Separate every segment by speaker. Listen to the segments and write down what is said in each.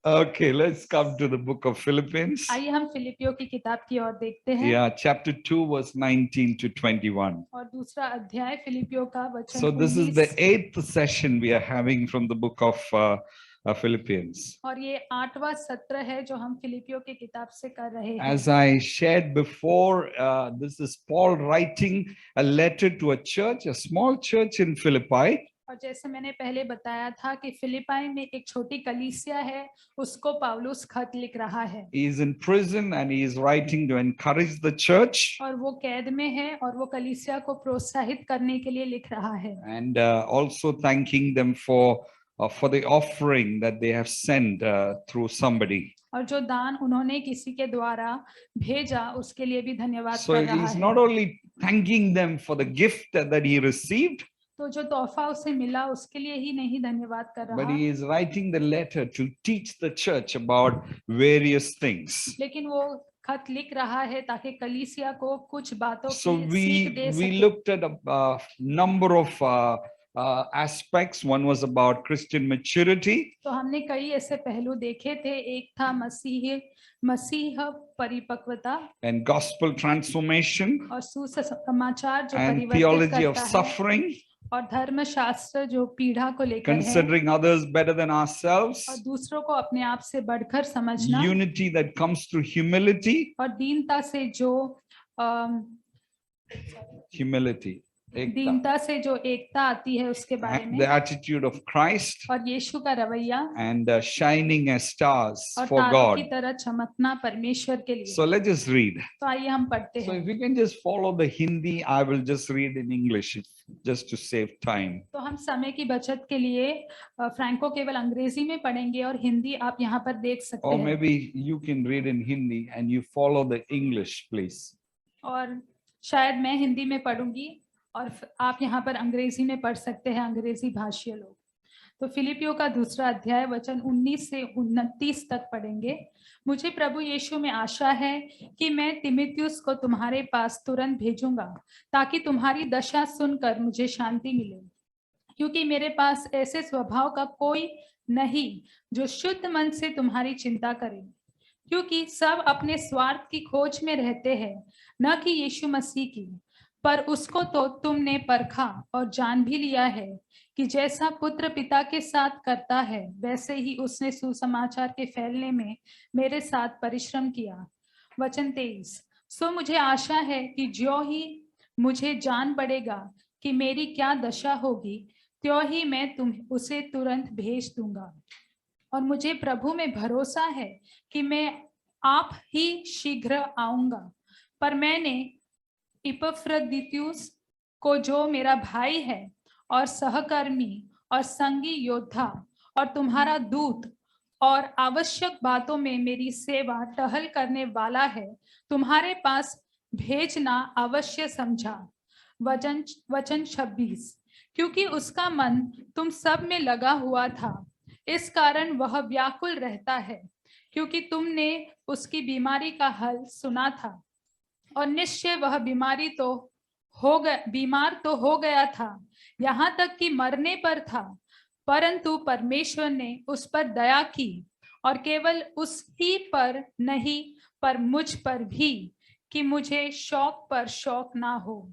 Speaker 1: Okay, let's come to the book of Philippians.
Speaker 2: आइए हम फिलिपियों की किताब की ओर देखते हैं।
Speaker 1: Yeah, chapter 2, verse 19 to 21.
Speaker 2: और दूसरा अध्याय फिलिपियों का वचन
Speaker 1: So this is
Speaker 2: 19।
Speaker 1: the 8th session we are having from the book of Philippians.
Speaker 2: और ये 8वां सत्र है जो हम फिलिपियों की किताब से कर रहे हैं।
Speaker 1: As I shared before, this is Paul writing a letter to a church, a small church in Philippi.
Speaker 2: और जैसे मैंने पहले बताया था कि फिलिपाई में एक छोटी कलीसिया है, उसको पौलुस खत लिख रहा है।
Speaker 1: He is in prison and he is writing to encourage the church.
Speaker 2: और वो कैद में है और वो कलीसिया को प्रोत्साहित करने के लिए लिख रहा है।
Speaker 1: And also thanking them for the offering that they have sent through somebody.
Speaker 2: और जो दान उन्होंने किसी के द्वारा भेजा उसके लिए भी धन्यवाद
Speaker 1: So
Speaker 2: कर रहा
Speaker 1: he's
Speaker 2: है।
Speaker 1: not only thanking them for the gift that he received,
Speaker 2: तो जो तोहफा उसे मिला उसके लिए ही नहीं धन्यवाद कर
Speaker 1: but
Speaker 2: रहा,
Speaker 1: he is writing the letter to teach the church about various things.
Speaker 2: लेकिन वो खत लिख रहा है ताकि कलीसिया को कुछ बातों
Speaker 1: So
Speaker 2: की सीख दे
Speaker 1: we
Speaker 2: सके।
Speaker 1: looked at a number of aspects. One was about Christian maturity.
Speaker 2: तो हमने कई ऐसे पहलू देखे थे। एक था मसीह परिपक्वता
Speaker 1: And gospel transformation
Speaker 2: और सुसमाचार जो
Speaker 1: and
Speaker 2: परिवर्तित
Speaker 1: theology of
Speaker 2: करता है,
Speaker 1: suffering,
Speaker 2: और धर्मशास्त्र जो पीड़ा को लेकर है,
Speaker 1: considering others better than ourselves,
Speaker 2: और दूसरों को अपने आप से बढ़कर समझना,
Speaker 1: unity that comes through humility,
Speaker 2: और दीनता से जो
Speaker 1: humility, ekta,
Speaker 2: दीनता से जो एकता आती है उसके बारे
Speaker 1: and
Speaker 2: में,
Speaker 1: the attitude of Christ,
Speaker 2: और यीशु का रवैया,
Speaker 1: and shining as stars
Speaker 2: और
Speaker 1: for
Speaker 2: तारों की
Speaker 1: God.
Speaker 2: तरह चमकना परमेश्वर के लिए।
Speaker 1: So let's just read.
Speaker 2: तो आइए हम पढ़ते
Speaker 1: So
Speaker 2: हैं।
Speaker 1: if you can just follow the Hindi, I will just read in English just to save time.
Speaker 2: तो हम समय की बचत के लिए फ्रैंको केवल अंग्रेजी में पढ़ेंगे और हिंदी आप यहाँ पर देख सकते
Speaker 1: Or
Speaker 2: हैं।
Speaker 1: maybe you can read in Hindi and you follow the English, please.
Speaker 2: और शायद मैं हिंदी में पढ़ूंगी और आप यहाँ पर अंग्रेजी में पढ़ सकते हैं, अंग्रेजी भाषी लोग। तो फिलिपियों का दूसरा अध्याय वचन 19 से 29 तक पढ़ेंगे। मुझे प्रभु यीशु में आशा है कि मैं तीमुथियुस को तुम्हारे पास तुरंत भेजूंगा ताकि तुम्हारी दशा सुनकर मुझे शांति मिले, क्योंकि मेरे पास ऐसे स्वभाव का कोई नहीं जो शुद्ध मन से तुम्हारी चिंता करे, क्योंकि सब अपने स्वार्थ की खोज में रहते हैं, न कि यीशु मसीह की। पर उसको तो तुमने परखा और जान भी लिया है कि जैसा पुत्र पिता के साथ करता है वैसे ही उसने सुसमाचार के फैलने में मेरे साथ परिश्रम किया। वचन 23। सो मुझे आशा है कि ज्यों ही मुझे जान पड़ेगा कि मेरी क्या दशा होगी, त्यों ही मैं उसे तुरंत भेज दूंगा। और मुझे प्रभु में भरोसा है कि मैं आप ही शीघ्र आऊंगा। पर मैंने इपफ्रदीतुस को, जो मेरा भाई है और सहकर्मी और संगी योद्धा और तुम्हारा दूत और आवश्यक बातों में मेरी सेवा टहल करने वाला है, तुम्हारे पास भेजना अवश्य समझा। वचन 26। क्योंकि उसका मन तुम सब में लगा हुआ था, इस कारण वह व्याकुल रहता है, क्योंकि तुमने उसकी बीमारी का हाल सुना था, और निश्चय वह बीमार तो हो गया था, यहाँ तक कि मरने पर था। परंतु परमेश्वर ने उस पर दया की, और केवल उसही पर नहीं पर मुझ पर भी, कि मुझे शौक पर शौक ना हो।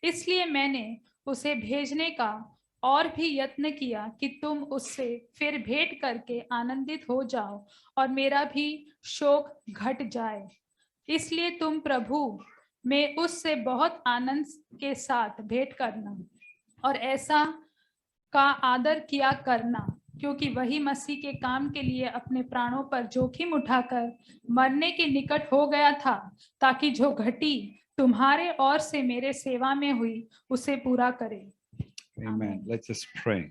Speaker 2: इसलिए मैंने उसे भेजने का और भी यत्न किया कि तुम उससे फिर भेंट करके आनंदित हो जाओ और मेरा भी शोक घट जाए। इसलिए तुम प्रभु में उससे बहुत आनंद के साथ भेंट करना और ऐसा का आदर किया करना, क्योंकि वही मसीह के काम के लिए अपने प्राणों पर जोखिम उठाकर मरने के निकट हो गया था, ताकि जो घटी तुम्हारे ओर से मेरे सेवा में हुई उसे पूरा करे।
Speaker 1: Amen. Let's just pray.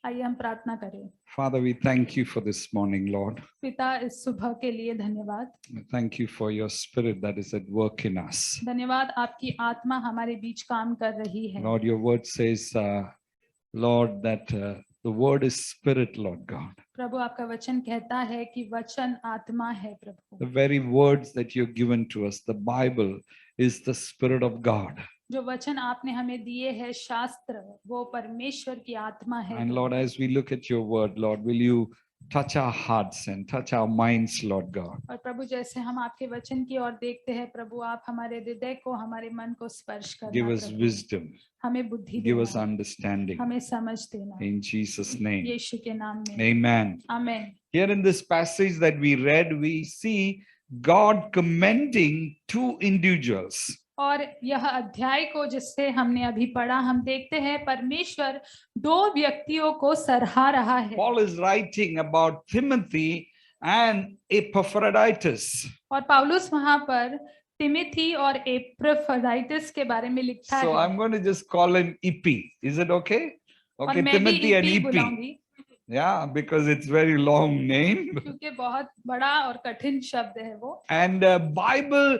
Speaker 2: आइए हम प्रार्थना करें।
Speaker 1: Father, we thank you for this morning, Lord.
Speaker 2: पिता, इस सुबह के लिए धन्यवाद।
Speaker 1: Thank you for your spirit that is at work in us.
Speaker 2: धन्यवाद, आपकी आत्मा हमारे बीच काम कर रही है।
Speaker 1: Lord, your word says, Lord, that the word is spirit, Lord God.
Speaker 2: प्रभु, आपका वचन कहता है कि वचन आत्मा है। प्रभु,
Speaker 1: The very words that you've given to us, the Bible, is the spirit of God.
Speaker 2: जो वचन आपने हमें दिए हैं, शास्त्र, वो परमेश्वर की आत्मा है।
Speaker 1: And Lord, as we look at your word, Lord, will you touch our hearts and touch our minds, Lord God.
Speaker 2: और प्रभु जैसे हम आपके वचन की ओर देखते हैं प्रभु आप हमारे हृदय को हमारे मन को स्पर्श करना
Speaker 1: Give us
Speaker 2: प्रभु।
Speaker 1: wisdom,
Speaker 2: हमें बुद्धि
Speaker 1: give us
Speaker 2: देना
Speaker 1: understanding.
Speaker 2: हमें समझ देना
Speaker 1: In Jesus' name.
Speaker 2: यीशु के नाम में
Speaker 1: Amen.
Speaker 2: Amen.
Speaker 1: Here in this passage that we read, we see God commending two individuals.
Speaker 2: और यह अध्याय को जिससे हमने अभी पढ़ा हम देखते हैं परमेश्वर दो व्यक्तियों को सराह रहा है।
Speaker 1: Paul is writing about Timothy and Epaphroditus.
Speaker 2: और पौलुस वहां पर तिमिथी और एपफ्रोडिटस के बारे में लिखता
Speaker 1: So
Speaker 2: है।
Speaker 1: I'm going to just call him EP. Is it okay?
Speaker 2: और
Speaker 1: Okay,
Speaker 2: मैं भी
Speaker 1: Timothy and
Speaker 2: EP
Speaker 1: EP.
Speaker 2: बुलाऊंगी
Speaker 1: Yeah, because it's very long name.
Speaker 2: क्योंकि बहुत बड़ा और कठिन शब्द है वो।
Speaker 1: And Bible,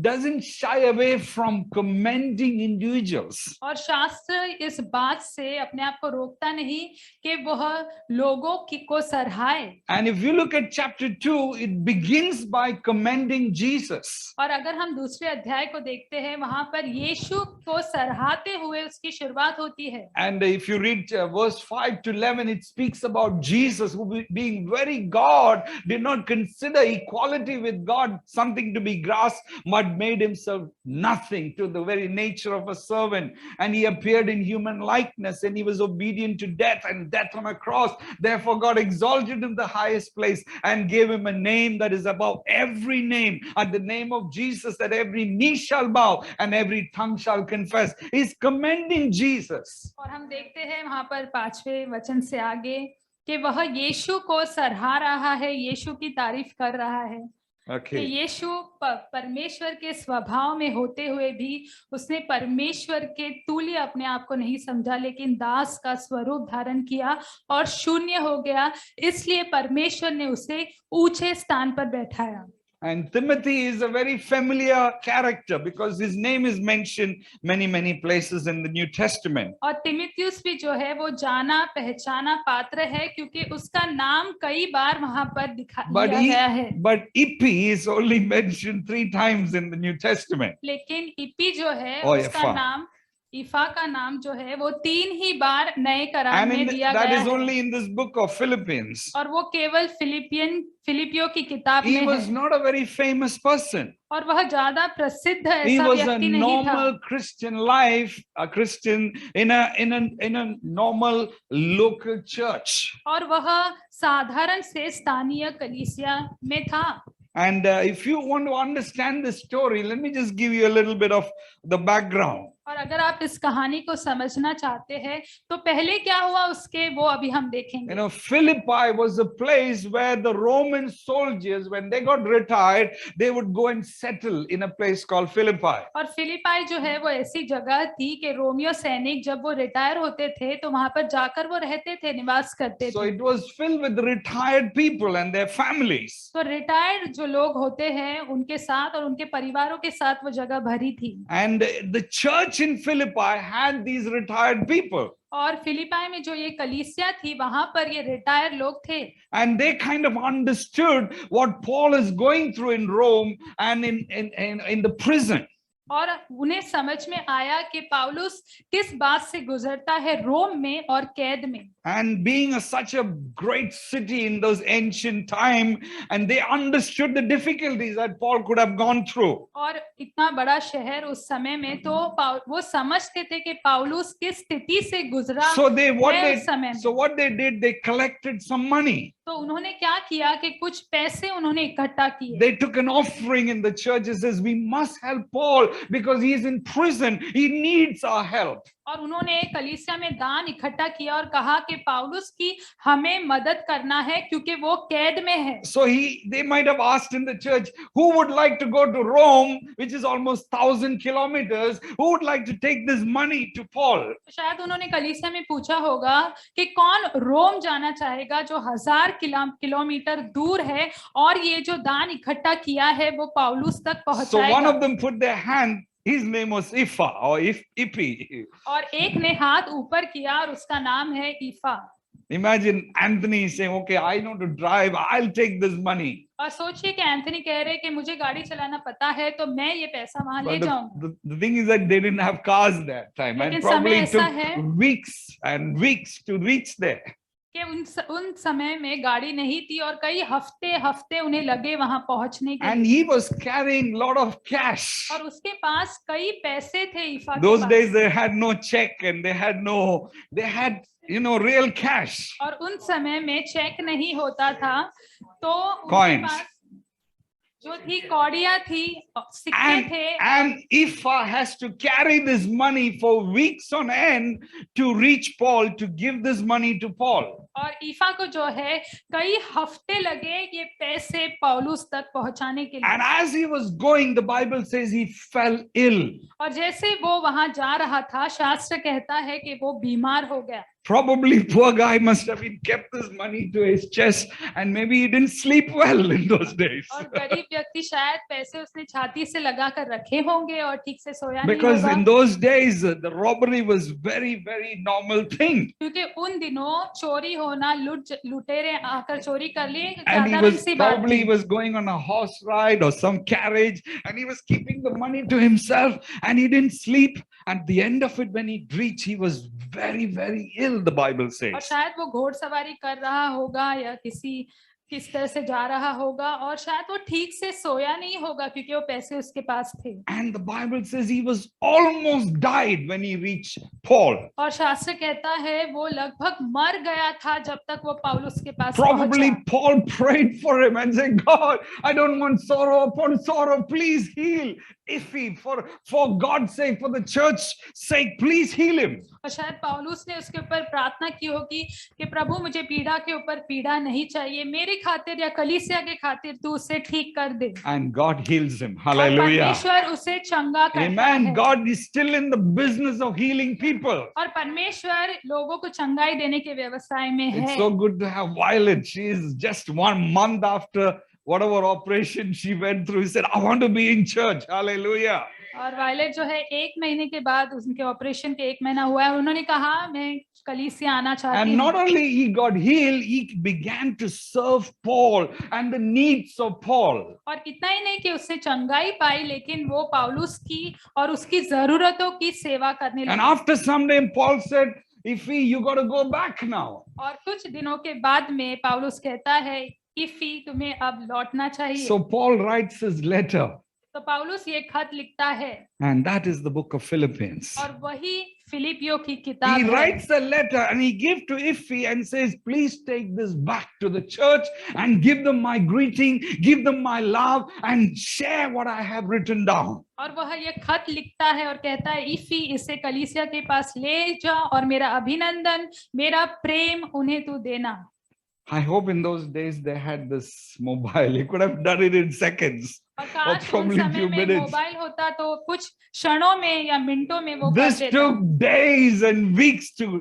Speaker 1: doesn't shy away from commending individuals.
Speaker 2: और शास्त्र इस बात से अपने आप को रोकता नहीं कि वह लोगों को सराहे।
Speaker 1: And if you look at chapter 2, it begins by commending Jesus.
Speaker 2: और अगर हम दूसरे अध्याय को देखते हैं वहां पर यीशु को सराहते हुए उसकी शुरुआत होती है।
Speaker 1: And if you read verse 5 to 11, it speaks about Jesus who, being very God, did not consider equality with God something to be grasped, but made himself nothing to the very nature of a servant. And he appeared in human likeness, and he was obedient to death, and death on a cross. Therefore God exalted him to the highest place and gave him a name that is above every name. At the name of Jesus, that every knee shall bow and every tongue shall confess. He's commending Jesus.
Speaker 2: और हम देखते हैं वहां पर 5वें वचन से आगे कि वह यीशु को सराह रहा है, यीशु की तारीफ कर रहा है। कि
Speaker 1: Okay.
Speaker 2: यीशु परमेश्वर के स्वभाव में होते हुए भी उसने परमेश्वर के तुल्य अपने आप को नहीं समझा, लेकिन दास का स्वरूप धारण किया और शून्य हो गया, इसलिए परमेश्वर ने उसे ऊंचे स्थान पर बैठाया।
Speaker 1: And Timothy is a very familiar character because his name is mentioned many places in the New Testament.
Speaker 2: और तिमिथियुस भी जो है वो जाना पहचाना पात्र है क्योंकि उसका नाम कई बार वहां पर दिखाया गया है।
Speaker 1: But Epi is only mentioned 3 times in the New Testament.
Speaker 2: लेकिन इपी जो है
Speaker 1: और
Speaker 2: उसका
Speaker 1: इफा।
Speaker 2: नाम इफा का नाम जो है वो 3 ही बार नए करार
Speaker 1: And
Speaker 2: में दिया
Speaker 1: that
Speaker 2: गया
Speaker 1: is
Speaker 2: है।
Speaker 1: only in this book of Philippians.
Speaker 2: और वो केवल फिलिपियों की किताब
Speaker 1: He
Speaker 2: में
Speaker 1: was
Speaker 2: है।
Speaker 1: not a very famous person.
Speaker 2: और वह ज्यादा प्रसिद्ध
Speaker 1: He
Speaker 2: ऐसा
Speaker 1: was a
Speaker 2: व्यक्ति नहीं था।
Speaker 1: normal Christian life, a Christian in a normal local church.
Speaker 2: और वह साधारण से स्थानीय कलीसिया में था।
Speaker 1: And if you want to understand this story, let me just give you a little bit of the background.
Speaker 2: और अगर आप इस कहानी को समझना चाहते हैं तो पहले क्या हुआ उसके वो अभी हम देखेंगे।
Speaker 1: Philippi was a place where the Roman soldiers, when they got retired, they would go and settle in a place called Philippi.
Speaker 2: और फिलिपाई जो है वो ऐसी जगह थी कि रोमियो सैनिक जब वो रिटायर होते थे तो वहां पर जाकर वो रहते थे, निवास करते
Speaker 1: So
Speaker 2: थे।
Speaker 1: it was filled with retired people and their families.
Speaker 2: तो रिटायर्ड जो लोग होते हैं उनके साथ और उनके परिवारों के साथ वो जगह भरी थी।
Speaker 1: And the church in Philippi had these retired people.
Speaker 2: और फिलिपाई में जो ये कलीसिया थी वहां पर ये रिटायर लोग थे।
Speaker 1: And they kind of understood what Paul is going through in Rome and in the prison.
Speaker 2: और उन्हें समझ में आया कि पौलुस किस बात से गुजरता है रोम में और कैद में।
Speaker 1: And being such a great city in those ancient time, and they understood the difficulties that Paul could have gone through.
Speaker 2: और इतना बड़ा शहर उस समय में तो वो समझते थे कि पौलुस किस स्थिति से गुजरा
Speaker 1: So what they did, they collected some money.
Speaker 2: तो उन्होंने क्या किया कि कुछ पैसे उन्होंने इकट्ठा किए।
Speaker 1: They took an offering in the church and says, we must help Paul because he is in prison. He needs our help.
Speaker 2: और उन्होंने कलीसिया में दान इकट्ठा किया और कहा कि पौलुस की हमें मदद करना है क्योंकि वो कैद में है।
Speaker 1: So they might have asked in the church, who would like to go to Rome, which is almost 1,000 kilometers? Who would like to take this money to Paul?
Speaker 2: शायद उन्होंने कलीसिया में पूछा होगा कि कौन रोम जाना चाहेगा जो 1000 किलोमीटर दूर है और ये जो दान इकट्ठा किया है वो पौलुस तक पहुंचाएगा।
Speaker 1: So one of them put their hand. His name was Ifa or Ipi.
Speaker 2: और एक ने हाथ ऊपर किया और उसका नाम है ईफा।
Speaker 1: Imagine Anthony saying, okay, I know to drive, I'll take this money.
Speaker 2: और सोचिए कि एंथनी कह रहे कि मुझे गाड़ी चलाना पता है तो मैं ये पैसा वहां ले
Speaker 1: But
Speaker 2: जाऊंगा।
Speaker 1: the thing is that they didn't have cars that time and
Speaker 2: लेकिन
Speaker 1: probably
Speaker 2: समय
Speaker 1: it took
Speaker 2: ऐसा है
Speaker 1: weeks and weeks to reach there.
Speaker 2: कि उन समय में गाड़ी नहीं थी और कई हफ्ते हफ्ते उन्हें लगे वहां पहुंचने के
Speaker 1: And
Speaker 2: लिए,
Speaker 1: he was carrying a lot of cash.
Speaker 2: और उसके पास कई पैसे थे ईफा के
Speaker 1: Those
Speaker 2: pass.
Speaker 1: days they had no check and they had real cash.
Speaker 2: और उन समय में चेक नहीं होता था, तो उनके
Speaker 1: Coins.
Speaker 2: पास जो थी कौड़ियां थी, सिक्के थे।
Speaker 1: And Ifa has to carry this money for weeks on end to reach Paul, to give this money to Paul.
Speaker 2: और ईफा को जो है कई हफ्ते लगे ये पैसे पौलुस तक पहुंचाने के
Speaker 1: And
Speaker 2: लिए।
Speaker 1: as he was going, the Bible says he fell ill.
Speaker 2: और जैसे वो वहां जा रहा था, शास्त्र कहता है कि वो बीमार हो गया।
Speaker 1: Probably poor guy must have been kept this money to his chest and maybe he didn't sleep well in those days.
Speaker 2: और गरीब व्यक्ति शायद पैसे उसने छाती से लगा कर रखे होंगे और ठीक से सोया नहीं
Speaker 1: Because
Speaker 2: होगा।
Speaker 1: in those days the robbery was very, very normal thing.
Speaker 2: क्योंकि उन दिनों चोरी होना, लुटेरे आकर चोरी कर लिए
Speaker 1: And he
Speaker 2: साधारण
Speaker 1: was
Speaker 2: सी बात
Speaker 1: probably
Speaker 2: थी।
Speaker 1: was going on a horse ride or some carriage and he was keeping the money to himself and he didn't sleep. At the end of it, when he reached, he was very, very ill, the Bible
Speaker 2: और
Speaker 1: says.
Speaker 2: शायद वो घोड़सवारी कर रहा होगा या किस तरह से जा रहा होगा, और शायद वो ठीक से सोया नहीं होगा क्योंकि वो पैसे उसके पास थे।
Speaker 1: And the Bible says he was almost died when he reached Paul.
Speaker 2: और शास्त्र कहता है वो लगभग मर गया था जब तक वो पौलुस के पास
Speaker 1: Probably
Speaker 2: पहुंचा।
Speaker 1: Paul prayed for him and said, God, I don't want sorrow upon sorrow. Please heal Iffy, for God's sake, for the church's sake, please heal him.
Speaker 2: और शायद पौलुस ने उसके ऊपर प्रार्थना की होगी कि प्रभु मुझे पीड़ा के ऊपर पीड़ा नहीं चाहिए, मेरी खातिर या कलीसिया के खातिर तू उसे ठीक कर दे।
Speaker 1: And God heals him.
Speaker 2: और
Speaker 1: Hallelujah.
Speaker 2: परमेश्वर उसे चंगा करता
Speaker 1: Amen.
Speaker 2: है।
Speaker 1: God is still in the business of healing people.
Speaker 2: और परमेश्वर लोगों को चंगाई देने के व्यवसाय में है।
Speaker 1: It's so good to have Violet. She is just 1 month after whatever operation she went through. He said, I want to be in church. Hallelujah.
Speaker 2: और वायलेट जो है 1 महीने के बाद, उनके ऑपरेशन के 1 महीना हुआ है, उन्होंने कहा मैं कलीसिया आना चाहती
Speaker 1: And
Speaker 2: हूँ।
Speaker 1: not only he got healed, he began to serve Paul and the needs of Paul.
Speaker 2: और इतना ही नहीं कि उससे चंगाई पाई, लेकिन वो पौलुस की और उसकी जरूरतों की सेवा करने
Speaker 1: And
Speaker 2: लगा।
Speaker 1: after some time, Paul said, Iffy, you got to go back now.
Speaker 2: और कुछ दिनों के बाद में पौलुस कहता है, इफी तुम्हें अब लौटना चाहिए।
Speaker 1: So Paul writes his letter.
Speaker 2: तो पौलुस ये खत लिखता है,
Speaker 1: And that is the book of Philippians.
Speaker 2: और वही फिलिपियों की किताब
Speaker 1: He
Speaker 2: है।
Speaker 1: writes a letter and he gives to Iffy and says, please take this back to the church and give them my greeting, give them my love and share what I have written down.
Speaker 2: और वह ये खत लिखता है और कहता है, IFFI इसे कलीसिया के पास ले जा और मेरा अभिनंदन, मेरा प्रेम उन्हें तू देना।
Speaker 1: I hope in those days they had this mobile. He could have done it in seconds.
Speaker 2: और काश उन
Speaker 1: probably
Speaker 2: समय
Speaker 1: few
Speaker 2: में
Speaker 1: minutes.
Speaker 2: मोबाइल होता तो कुछ क्षणों में या मिनटों में वो कर
Speaker 1: This
Speaker 2: देता।
Speaker 1: took days and weeks to,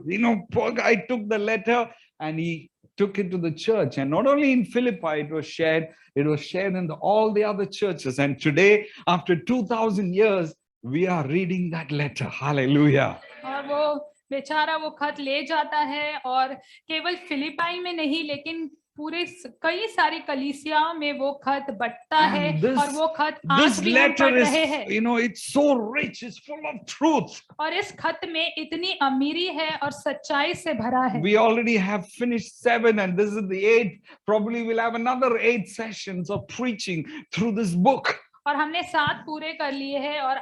Speaker 1: poor guy took the letter and he took it to the church. And not only in Philippi, it was shared in all the other churches. And today, after 2000 years, we are reading that letter. Hallelujah.
Speaker 2: और वो बेचारा वो खत ले जाता है और केवल फिलिपाई में नहीं, लेकिन पूरे कई सारी कलीसियाओं में वो खत बंटता है। और वो खत आज
Speaker 1: This
Speaker 2: भी हम
Speaker 1: letter
Speaker 2: पढ़ रहे हैं।
Speaker 1: is, it's so rich, it's full of truth.
Speaker 2: और इस खत में इतनी अमीरी है और सच्चाई से भरा है।
Speaker 1: We already have finished 7 and this is the 8th. Probably we'll have another 8 sessions of preaching through this book.
Speaker 2: और हमने 7 पूरे कर लिए हैं और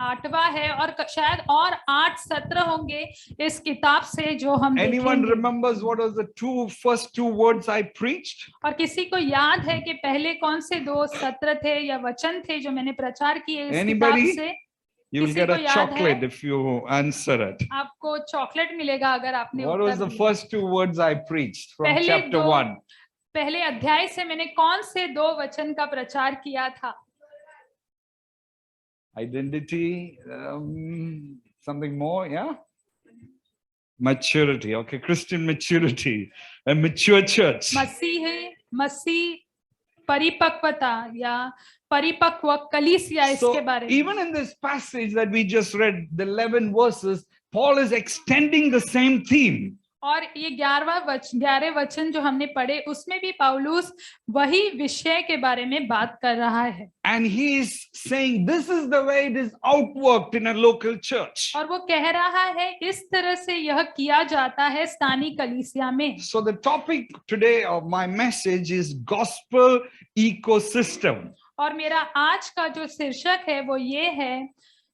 Speaker 2: 8वां है, और शायद और 8 सत्र होंगे इस किताब से जो हम
Speaker 1: Anyone
Speaker 2: देखेंगे।
Speaker 1: remembers what was the first two words I preached?
Speaker 2: और किसी को याद है कि पहले कौन से 2 सत्र थे या वचन थे जो मैंने प्रचार किए इस किताब
Speaker 1: Anybody?
Speaker 2: से?
Speaker 1: You will
Speaker 2: किसी
Speaker 1: get
Speaker 2: को
Speaker 1: a
Speaker 2: याद
Speaker 1: chocolate
Speaker 2: है?
Speaker 1: if you answer it.
Speaker 2: आपको चॉकलेट मिलेगा अगर आपने
Speaker 1: What was
Speaker 2: उत्तर
Speaker 1: the
Speaker 2: दिया।
Speaker 1: first 2 words I preached from
Speaker 2: पहले
Speaker 1: chapter 1?
Speaker 2: पहले अध्याय से मैंने कौन से 2 वचन का प्रचार किया था?
Speaker 1: Identity, something more, yeah? Maturity, okay, Christian maturity, a mature church.
Speaker 2: मसीह परिपक्वता या परिपक्व कलीसिया,
Speaker 1: So
Speaker 2: इसके बारे में।
Speaker 1: even in this passage that we just read, the 11 verses, Paul is extending the same theme.
Speaker 2: और ये 11वें वचन जो हमने पढ़े उसमें भी पौलुस वही विषय के बारे में बात कर रहा है
Speaker 1: And he is saying this is the way it is outworked in a local church.
Speaker 2: और वो कह रहा है इस तरह से यह किया जाता है स्थानीय कलीसिया में।
Speaker 1: So the topic today of my message is gospel ecosystem.
Speaker 2: और मेरा आज का जो शीर्षक है वो ये है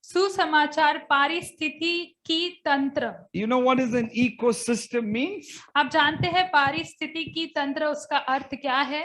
Speaker 2: सुसमाचार पारिस्थितिकी तंत्र।
Speaker 1: You know what is an ecosystem means?
Speaker 2: आप जानते हैं पारिस्थितिकी तंत्र उसका अर्थ क्या है?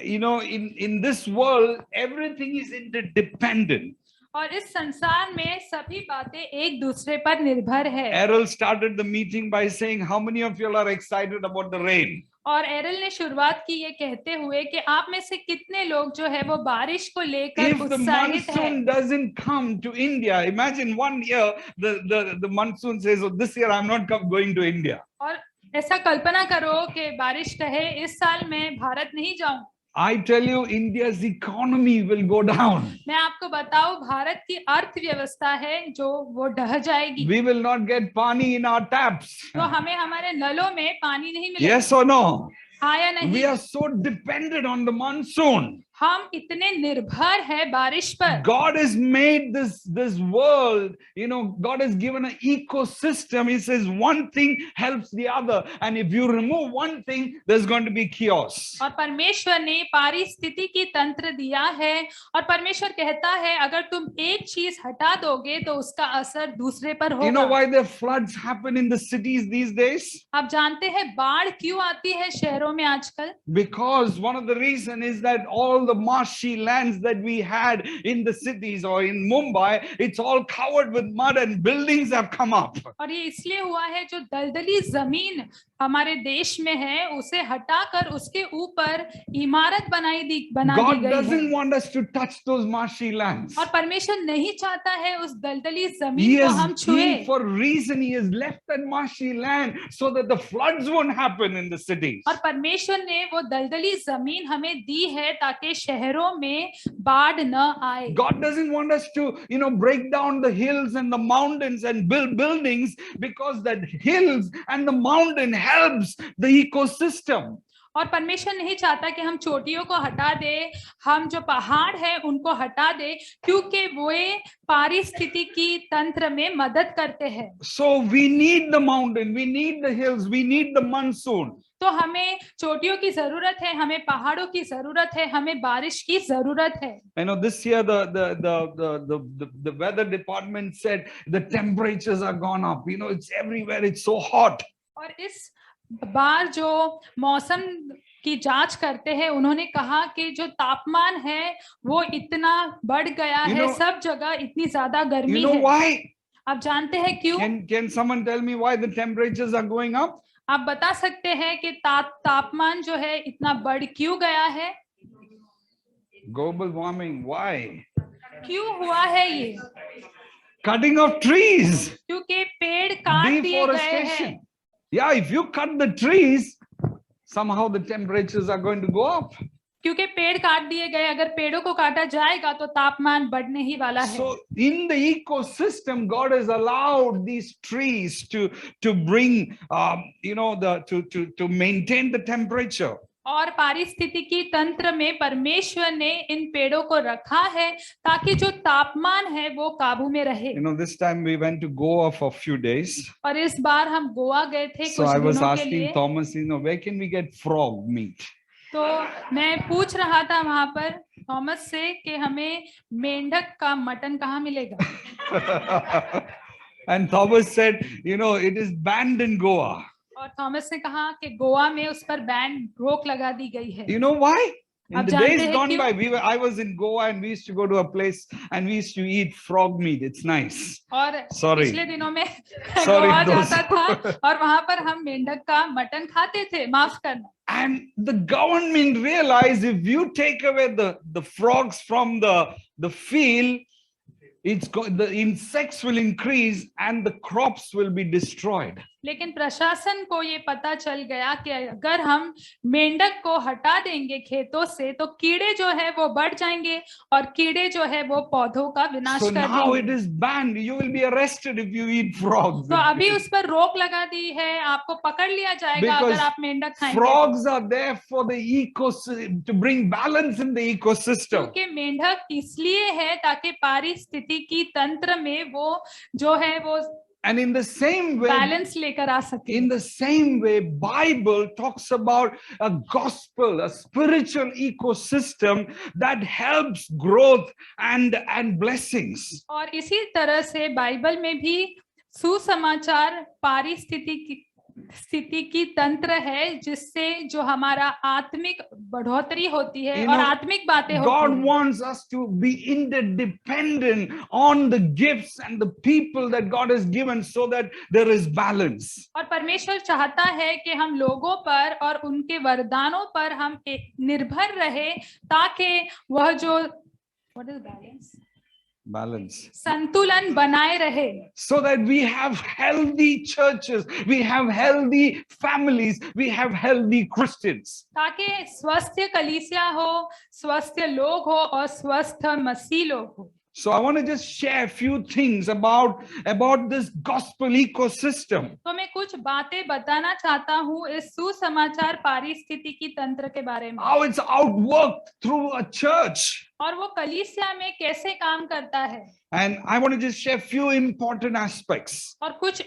Speaker 1: You know, in this world, everything is interdependent.
Speaker 2: और इस संसार में सभी बातें एक दूसरे पर निर्भर है।
Speaker 1: Errol started the meeting by saying, how many of you are excited about the rain?
Speaker 2: और एरल ने शुरुआत की ये कहते हुए कि आप में से कितने लोग जो है वो बारिश को लेकर
Speaker 1: If the
Speaker 2: उत्साहित है।
Speaker 1: monsoon doesn't come to India, imagine one year the monsoon says, oh, this year I'm not going to India.
Speaker 2: और ऐसा कल्पना करो कि बारिश कहे इस साल मैं भारत नहीं जाऊं।
Speaker 1: I tell you, India's economy will go down.
Speaker 2: मैं आपको बताऊं भारत की अर्थव्यवस्था है जो वो ढह जाएगी।
Speaker 1: We will not get pani in our taps.
Speaker 2: तो हमें हमारे नलों में पानी नहीं मिलेगा।
Speaker 1: Yes or no?
Speaker 2: हाँ या नहीं?
Speaker 1: We are so dependent on the monsoon.
Speaker 2: हम इतने निर्भर है बारिश पर।
Speaker 1: God has made this world, you know, God has given an ecosystem. He says one thing helps the other, and if you remove one thing, there's going to be chaos.
Speaker 2: और परमेश्वर ने पारिस्थितिकी तंत्र दिया है और परमेश्वर कहता है अगर तुम एक चीज हटा दोगे तो उसका असर दूसरे पर होगा।
Speaker 1: You know why the floods happen in the cities these days?
Speaker 2: आप जानते हैं बाढ़ क्यों आती है शहरों में आजकल?
Speaker 1: Because one of the reason is that all the marshy lands that we had in the cities or in Mumbai, it's all covered with mud and buildings have come up.
Speaker 2: और ये इसलिए हुआ है जो दलदली जमीन हमारे देश में है उसे हटाकर उसके ऊपर इमारत बना दी
Speaker 1: God
Speaker 2: गई
Speaker 1: doesn't
Speaker 2: है।
Speaker 1: want us to touch those marshy lands.
Speaker 2: और परमेश्वर नहीं चाहता है उस दलदली
Speaker 1: He
Speaker 2: जमीन को हम
Speaker 1: has,
Speaker 2: छुए।
Speaker 1: for reason, he has left that marshy land so that the floods won't happen in the cities.
Speaker 2: और परमेश्वर ने वो दलदली जमीन हमें दी है ताकि शहरों में बाढ़ न आए।
Speaker 1: God doesn't want us to, you know, break down the hills and the mountains and build buildings, because that hills and the mountain helps the ecosystem.
Speaker 2: और परमेश्वर नहीं चाहता कि हम चोटियों को हटा दे, हम जो पहाड़ है उनको हटा दे, क्योंकि वो पारिस्थितिकी तंत्र में मदद करते हैं।
Speaker 1: So we need the mountain, we need the hills, we need the monsoon.
Speaker 2: तो हमें चोटियों की जरूरत है, हमें पहाड़ों की जरूरत है, हमें बारिश की जरूरत है।
Speaker 1: I know this year the weather department said the temperatures are gone up. You know, it's everywhere. It's so hot.
Speaker 2: और इस बार जो मौसम की जांच करते हैं उन्होंने कहा कि जो तापमान है वो इतना बढ़ गया है, सब जगह इतनी ज्यादा गर्मी
Speaker 1: है। Why?
Speaker 2: आप जानते हैं क्यों?
Speaker 1: Can someone tell me why the temperatures are going up?
Speaker 2: आप बता सकते हैं कि तापमान जो है इतना बढ़ क्यों गया है?
Speaker 1: Global warming. Why?
Speaker 2: क्यों हुआ है ये?
Speaker 1: Cutting of trees.
Speaker 2: क्योंकि पेड़ काट दिए गए हैं।
Speaker 1: Yeah, if you cut the trees, somehow the temperatures are going to go up.
Speaker 2: क्योंकि पेड़ काट दिए गए, अगर पेड़ों को काटा जाएगा तो तापमान बढ़ने ही वाला है।
Speaker 1: So in the ecosystem, God has allowed these trees to bring, you know, to maintain the temperature.
Speaker 2: और पारिस्थितिकी तंत्र में परमेश्वर ने इन पेड़ों को रखा है ताकि जो तापमान है वो काबू में रहे।
Speaker 1: You know, this time we went to Goa for a few days.
Speaker 2: और इस बार हम गोवा गए थे
Speaker 1: So
Speaker 2: कुछ
Speaker 1: I was
Speaker 2: दिनों के
Speaker 1: asking
Speaker 2: लिए।
Speaker 1: Thomas, you know, where can we get frog meat?
Speaker 2: तो मैं पूछ रहा था वहां पर थॉमस से कि हमें मेंढक का मटन कहाँ मिलेगा?
Speaker 1: And Thomas said, you know, it is banned in Goa.
Speaker 2: और थॉमस ने कहा कि गोवा में उस पर बैन रोक लगा दी गई है।
Speaker 1: You know why? In the days gone by,
Speaker 2: क्यों?
Speaker 1: I was in Goa and we used to go to a place and we used to eat frog meat. It's nice.
Speaker 2: और पिछले दिनों में गोवा जाता था और वहां पर हम मेंढक का मटन खाते थे, माफ करना।
Speaker 1: And the government realized if you take away the frogs from the field, the insects will increase and the crops will be destroyed.
Speaker 2: लेकिन प्रशासन को ये पता चल गया कि अगर हम मेंढक को हटा देंगे खेतों से तो कीड़े जो है वो बढ़ जाएंगे और कीड़े जो है वो पौधों का विनाश
Speaker 1: So
Speaker 2: कर
Speaker 1: now it
Speaker 2: देंगे।
Speaker 1: is banned. You will be arrested if you eat frogs.
Speaker 2: तो अभी उस पर रोक लगा दी है, आपको पकड़ लिया जाएगा
Speaker 1: Because
Speaker 2: अगर आप मेंढक खाएंगे।
Speaker 1: frogs are there for the ecosystem, to bring balance in the ecosystem.
Speaker 2: क्योंकि मेंढक इसलिए है ताकि पारिस्थितिकी तंत्र में वो जो है वो
Speaker 1: And in the same way,
Speaker 2: balance लेकर आ सके।
Speaker 1: in the same way, Bible talks about a gospel, a spiritual ecosystem that helps growth and blessings.
Speaker 2: और इसी तरह से बाइबल में भी सुसमाचार पारिस्थितिकी तंत्र है जिससे जो हमारा आत्मिक बढ़ोतरी होती है
Speaker 1: You
Speaker 2: और
Speaker 1: know,
Speaker 2: आत्मिक बातें
Speaker 1: God
Speaker 2: होती हैं।
Speaker 1: wants us to be interdependent on the gifts and the people that God has given so that there is balance.
Speaker 2: और परमेश्वर चाहता है कि हम लोगों पर और उनके वरदानों पर हम निर्भर रहे ताकि वह जो व्हाट इज बैलेंस
Speaker 1: Balance.
Speaker 2: संतुलन बनाए रहे।
Speaker 1: So that we have healthy churches, we have healthy families, we have healthy Christians.
Speaker 2: ताकि स्वस्थ कलीसिया हो, स्वस्थ लोग हो और स्वस्थ मसीह लोग हो।
Speaker 1: So I want to just share a few things about this gospel ecosystem.
Speaker 2: तो मैं कुछ बातें बताना चाहता हूँ इस सुसमाचार पारिस्थितिकी तंत्र के बारे में।
Speaker 1: How it's outworked through a church.
Speaker 2: और वो कलीसिया में कैसे काम करता है।
Speaker 1: And I want to just share a few important aspects.
Speaker 2: और कुछ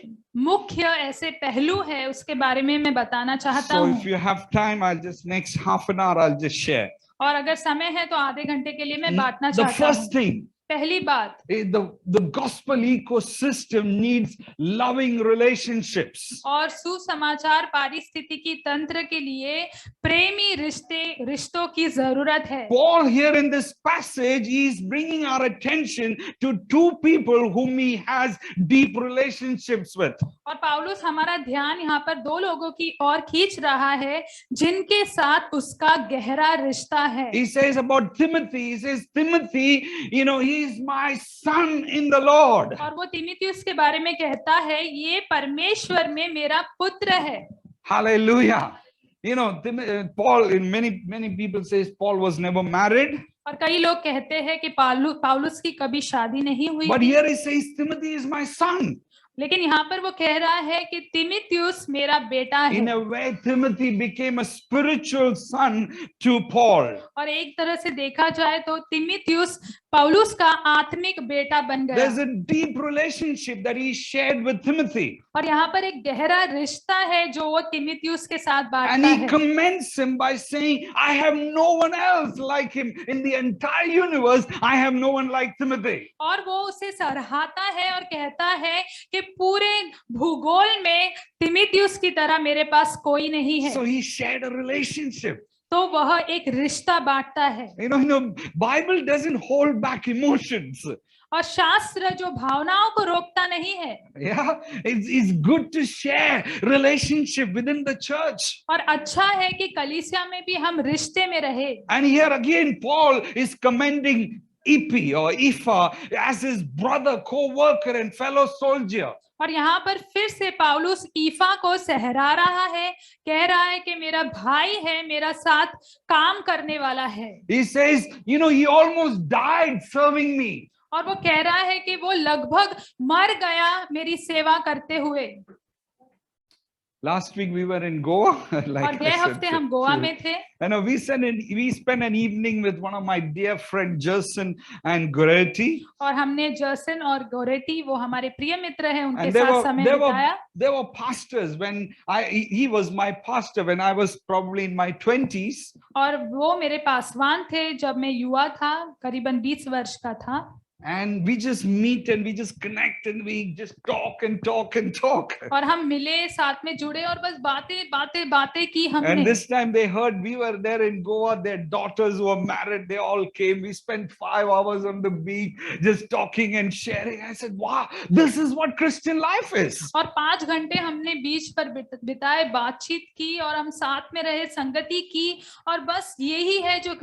Speaker 2: मुख्य ऐसे पहलू है उसके बारे में मैं बताना चाहता
Speaker 1: So
Speaker 2: हूँ।
Speaker 1: if you have time, I'll just next half an hour I'll just share.
Speaker 2: और अगर समय है तो आधे घंटे के लिए मैं बांटना
Speaker 1: The
Speaker 2: चाहता
Speaker 1: first
Speaker 2: हूँ।
Speaker 1: thing,
Speaker 2: पहली बात,
Speaker 1: the gospel ecosystem needs loving relationships.
Speaker 2: और सुसमाचार पारिस्थितिकी तंत्र के लिए प्रेमी रिश्तों की जरूरत है।
Speaker 1: Paul here in this passage is bringing our attention to two people whom he has deep relationships with.
Speaker 2: और पौलुस हमारा ध्यान यहाँ पर दो लोगों की ओर खींच रहा है जिनके साथ उसका गहरा रिश्ता है।
Speaker 1: He says about Timothy, he says, Timothy, you know, he is my son in the Lord.
Speaker 2: और वो तीमुथियुस के बारे में कहता है ये परमेश्वर में मेरा पुत्र है।
Speaker 1: Hallelujah. You know, Paul, in many people says Paul was never married.
Speaker 2: और कई लोग कहते हैं कि पौलुस की कभी शादी नहीं हुई।
Speaker 1: But here he says, Timothy is my son.
Speaker 2: लेकिन यहाँ पर वो कह रहा है कि तीमुथियुस मेरा बेटा है।
Speaker 1: In a way, Timothy became a spiritual son to Paul.
Speaker 2: और एक तरह से देखा जाए तो तीमुथियुस पौलुस का आत्मिक बेटा बन गया।
Speaker 1: There's a deep relationship that he shared with Timothy.
Speaker 2: और यहाँ पर एक गहरा रिश्ता है जो वो तीमुथियुस के साथ
Speaker 1: And
Speaker 2: बांटता
Speaker 1: he
Speaker 2: है।
Speaker 1: commends him by saying, I have no one else like him in the entire universe. I have no one like Timothy.
Speaker 2: और वो उसे सराहता है और कहता है कि पूरे भूगोल में तीमुथियुस की तरह मेरे पास कोई नहीं है।
Speaker 1: So he shared a relationship.
Speaker 2: तो वह एक रिश्ता बांटता है।
Speaker 1: You know, Bible doesn't hold back emotions.
Speaker 2: और शास्त्र जो भावनाओं को रोकता नहीं है।
Speaker 1: Yeah, it's good to share relationship within the church.
Speaker 2: और अच्छा है कि कलीसिया में भी हम रिश्ते में रहे।
Speaker 1: And here again, Paul is commending Epi or Epha as his brother, co-worker and fellow soldier.
Speaker 2: और यहाँ पर फिर से पौलुस ईफा को सहरा रहा है, कह रहा है कि मेरा भाई है, मेरा साथ काम करने वाला है।
Speaker 1: He says, you know, he almost died serving me.
Speaker 2: और वो कह रहा है कि वो लगभग मर गया मेरी सेवा करते हुए।
Speaker 1: Last week we were in Goa.
Speaker 2: और
Speaker 1: I
Speaker 2: गए
Speaker 1: said
Speaker 2: हफ्ते हम गोवा
Speaker 1: to-
Speaker 2: में थे।
Speaker 1: I know we spent an evening with one of my dear friends, Jason and Goretti.
Speaker 2: और हमने जर्सन और गोरेटी वो हमारे प्रिय मित्र हैं उनके
Speaker 1: And
Speaker 2: साथ समय बिताया।
Speaker 1: they were pastors when he was my pastor when I was probably in my 20s.
Speaker 2: और वो मेरे पासवान थे जब मैं युवा था, करीबन 20 वर्ष का था।
Speaker 1: And we just meet and we just connect and we just talk and talk and talk.
Speaker 2: और हम मिले, साथ में जुड़े और बस बातें की हमने।
Speaker 1: And this time they heard we were there in Goa. Their daughters were married. They all came. We spent 5 hours on the beach just talking and sharing. I said, wow, this is what Christian life is.
Speaker 2: और 5 घंटे हमने बीच पर बिताए, बातचीत की और हम साथ में रहे, संगति की और बस यही है जो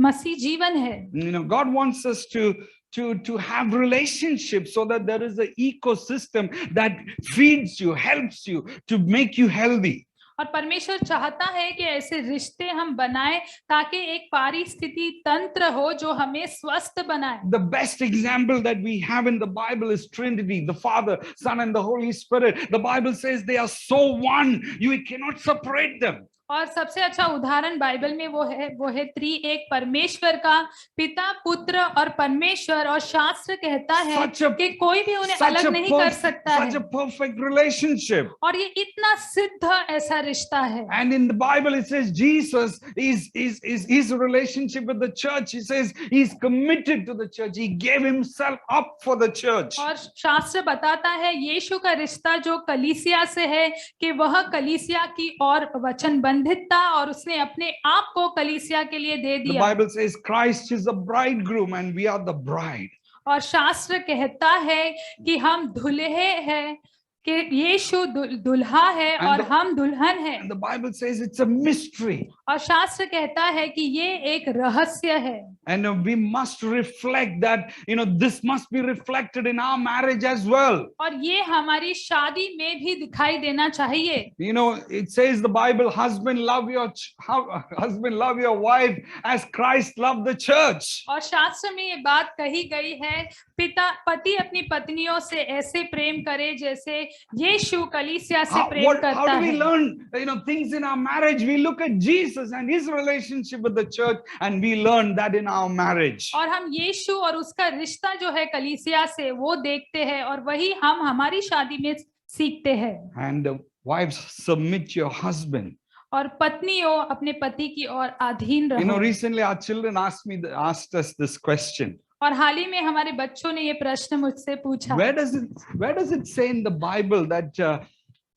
Speaker 2: मसीह जीवन है।
Speaker 1: You know, God wants us to to have relationships so that there is an ecosystem that feeds you, helps you to make you healthy.
Speaker 2: और परमेश्वर चाहता है कि ऐसे रिश्ते हम बनाएं ताकि एक पारिस्थितिकी तंत्र हो जो हमें स्वस्थ बनाए.
Speaker 1: The best example that we have in the Bible is Trinity, the Father, Son, and the Holy Spirit. The Bible says they are so one, you cannot separate them.
Speaker 2: और सबसे अच्छा उदाहरण बाइबल में वो है त्रिएक परमेश्वर का, पिता, पुत्र और परमेश्वर. और शास्त्र कहता है कि कोई भी उन्हें अलग नहीं कर सकता है.
Speaker 1: Such a perfect relationship.
Speaker 2: और ये इतना सिद्ध ऐसा रिश्ता है.
Speaker 1: And in the Bible it says Jesus is his relationship with the church. He says he's committed to the church. He gave himself up for the church.
Speaker 2: और शास्त्र बताता है यीशु का रिश्ता जो कलीसिया से है कि वह कलीसिया की और वचन और उसने अपने आप को कलीसिया के लिए दे दिया.
Speaker 1: The Bible says Christ is the bridegroom and we are the bride.
Speaker 2: और शास्त्र कहता है कि हम दुल्हे हैं, कि यीशु दुल्हा है और हम दुल्हन हैं.
Speaker 1: And the Bible says it's a mystery.
Speaker 2: और शास्त्र कहता है कि ये एक रहस्य है.
Speaker 1: And we must reflect that, this must be reflected in our marriage as well.
Speaker 2: और ये हमारी शादी में भी दिखाई देना चाहिए.
Speaker 1: It says the Bible, husband love your wife as Christ loved the church.
Speaker 2: और शास्त्र में ये बात कही गई है, पति अपनी पत्नियों से ऐसे प्रेम करे जैसे यीशु कलीसिया से प्रेम करता है.
Speaker 1: How do we learn, things in our marriage? We look at Jesus and his relationship with the church and we learn that in our marriage.
Speaker 2: और हम यीशु और उसका रिश्ता जो है कलीसिया से वो देखते हैं और वही हम हमारी शादी में सीखते हैं.
Speaker 1: And wives, submit your husband.
Speaker 2: और पत्नियों अपने पति की ओर अधीन रहो.
Speaker 1: Recently our children asked us this question.
Speaker 2: और हाल ही में हमारे बच्चों ने ये प्रश्न मुझसे पूछा.
Speaker 1: Where does it say in the Bible that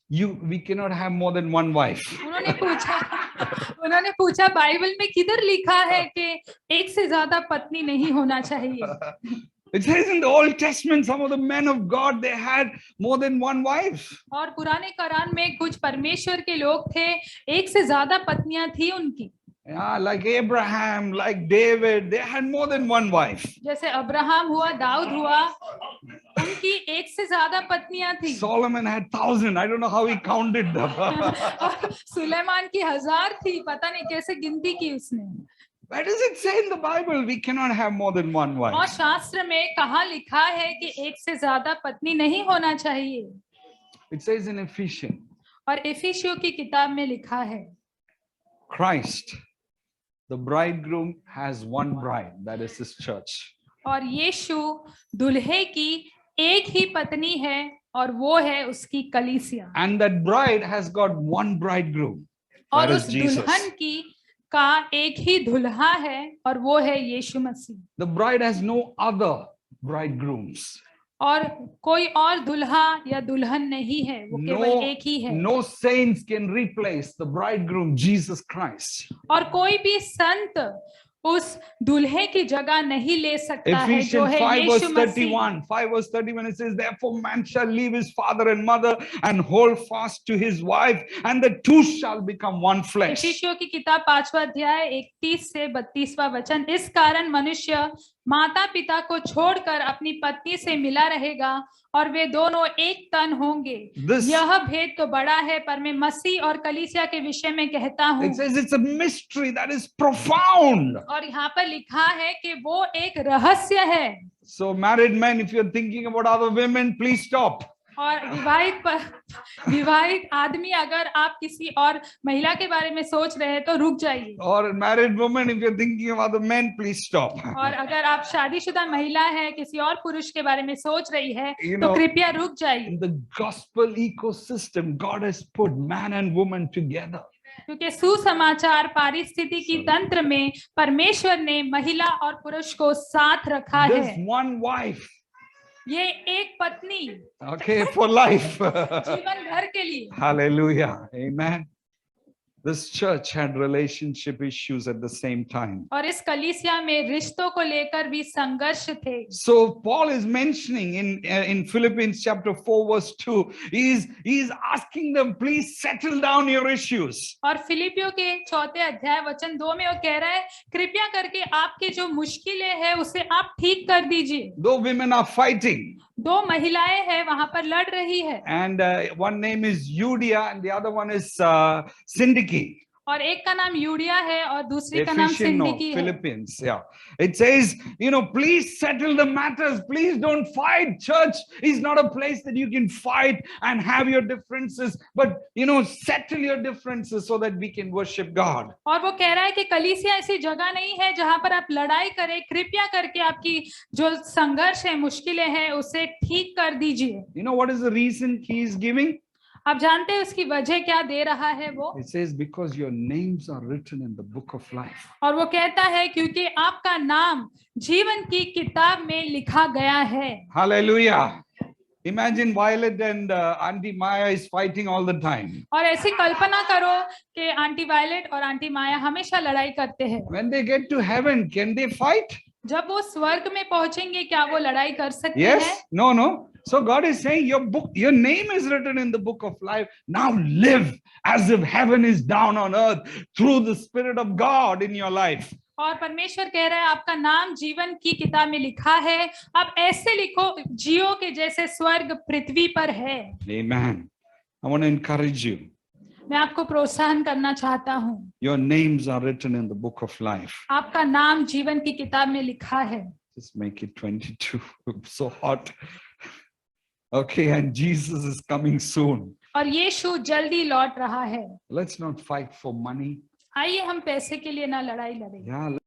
Speaker 1: we cannot have more than one wife?
Speaker 2: उन्होंने पूछा बाइबल में किधर लिखा है कि एक से ज्यादा पत्नी नहीं होना चाहिए.
Speaker 1: It says in the Old Testament, some of the men of God, they had more than one wife.
Speaker 2: और पुराने करार में कुछ परमेश्वर के लोग थे, एक से ज्यादा पत्नियां थी उनकी.
Speaker 1: Yeah, like Abraham, like David, they had more than one wife.
Speaker 2: जैसे अब्राहम हुआ, दाऊद हुआ, उनकी एक से ज्यादा पत्नियां थी.
Speaker 1: Solomon had 1,000. I don't know how he counted them.
Speaker 2: Suleman की 1000 थी, पता नहीं कैसे गिनती की उसने.
Speaker 1: Where does it say in the Bible we cannot have more than one wife?
Speaker 2: और शास्त्र में कहाँ लिखा है कि एक से ज्यादा पत्नी नहीं होना चाहिए?
Speaker 1: It says in Ephesians.
Speaker 2: और इफिसियों की किताब में लिखा है.
Speaker 1: Christ, the bridegroom, has one bride, that is his church.
Speaker 2: और यीशु दुल्हे की एक ही पत्नी है और वो है उसकी कलीसिया.
Speaker 1: And that bride has got one bridegroom.
Speaker 2: और
Speaker 1: That
Speaker 2: उस
Speaker 1: is Jesus.
Speaker 2: दुल्हन की का एक ही दुल्हा है और वो है यीशु मसीह.
Speaker 1: The bride has no other bridegrooms.
Speaker 2: और कोई और दुल्हा या दुल्हन नहीं है, वो केवल एक ही है.
Speaker 1: No saints can replace the bridegroom, Jesus Christ.
Speaker 2: और कोई भी संत उस दुल्हे की जगह नहीं ले सकता है जो
Speaker 1: Ephesians
Speaker 2: है
Speaker 1: 5
Speaker 2: यीशु
Speaker 1: verse
Speaker 2: Masih.
Speaker 1: 5:31 it says, therefore man shall leave his father and mother and hold fast to his wife, and the two shall become one flesh.
Speaker 2: इफिसियों की किताब 5वां अध्याय 31 से 32वां वचन. इस कारण मनुष्य माता पिता को छोड़कर अपनी पत्नी से मिला रहेगा और वे दोनों एक तन होंगे. यह भेद तो बड़ा है, पर मैं मसीह और कलीसिया के विषय में कहता हूँ.
Speaker 1: It says it's a mystery that is profound.
Speaker 2: और यहाँ पर लिखा है कि वो एक रहस्य है.
Speaker 1: So married men, if you're thinking about other women, please stop.
Speaker 2: और विवाहित आदमी अगर आप किसी और महिला के बारे में सोच रहे हैं तो रुक जाइए.
Speaker 1: Or married woman, if you're thinking of other men, please stop.
Speaker 2: और अगर आप शादीशुदा महिला है किसी और पुरुष के बारे में सोच रही है तो कृपया रुक जाइए.
Speaker 1: In the gospel ecosystem, God has put man and woman together.
Speaker 2: क्योंकि सुसमाचार पारिस्थितिकी तंत्र में परमेश्वर ने महिला और पुरुष को साथ रखा है.
Speaker 1: There's one wife.
Speaker 2: ये एक पत्नी.
Speaker 1: Okay, for life.
Speaker 2: जीवन भर के लिए.
Speaker 1: Hallelujah. Amen. This church had relationship issues at the same time.
Speaker 2: और इस कलीसिया में रिश्तों को लेकर भी संघर्ष थे।
Speaker 1: So Paul is mentioning in Philippians chapter 4 verse 2, he's asking them, please settle down your issues.
Speaker 2: और फिलिपियों के 4 अध्याय वचन 2 में वो कह रहा है, कृपया करके आपकी जो मुश्किलें हैं उसे आप ठीक कर दीजिए।
Speaker 1: Though women are fighting,
Speaker 2: 2 महिलाएं हैं वहां पर लड़ रही है,
Speaker 1: and one name is Euodia and the other one is Syntyche.
Speaker 2: और एक का नाम यूडिया है और दूसरी का नाम
Speaker 1: Ephesians, no,
Speaker 2: सिंडिकी है।
Speaker 1: Philippians, yeah. It says, please settle the matters. Please don't fight. Church is not a place that you can fight and have your differences, but, settle your differences so that we can worship God.
Speaker 2: और वो कह रहा है कि कलीसिया ऐसी जगह नहीं है जहां पर आप लड़ाई करें, कृपया करके आपकी जो संघर्ष है, मुश्किलें हैं, उसे ठीक कर दीजिए।
Speaker 1: You know what is the reason he is giving?
Speaker 2: आप जानते हैं उसकी वजह क्या दे रहा है वो?
Speaker 1: It says, because your names are written in the book of life.
Speaker 2: और वो कहता है क्योंकि आपका नाम जीवन की किताब में लिखा गया है।
Speaker 1: Hallelujah. Imagine Violet and Auntie Maya is fighting all the time.
Speaker 2: और ऐसी कल्पना करो कि आंटी वायलेट और आंटी माया हमेशा लड़ाई करते हैं।
Speaker 1: When they get to heaven, can they fight?
Speaker 2: जब वो स्वर्ग में पहुंचेंगे क्या वो लड़ाई कर सकते हैं?
Speaker 1: Yes? No. So God is saying, your name is written in the book of life. Now live as if heaven is down on earth through the Spirit of God in your life.
Speaker 2: और परमेश्वर कह रहा है आपका नाम जीवन की किताब में लिखा है, आप ऐसे लिखो जियो के जैसे स्वर्ग पृथ्वी पर है।
Speaker 1: Amen. I want to encourage you.
Speaker 2: मैं आपको प्रोत्साहन करना चाहता हूँ।
Speaker 1: Your names are written in the book of life.
Speaker 2: आपका नाम जीवन की किताब में लिखा है।
Speaker 1: Just make it 22. It's so hot. Okay, and Jesus is coming soon.
Speaker 2: और यीशु जल्दी लौट रहा है।
Speaker 1: Let's not fight for money.
Speaker 2: आइए हम पैसे के लिए ना लड़ाई लड़ें।
Speaker 1: Yeah.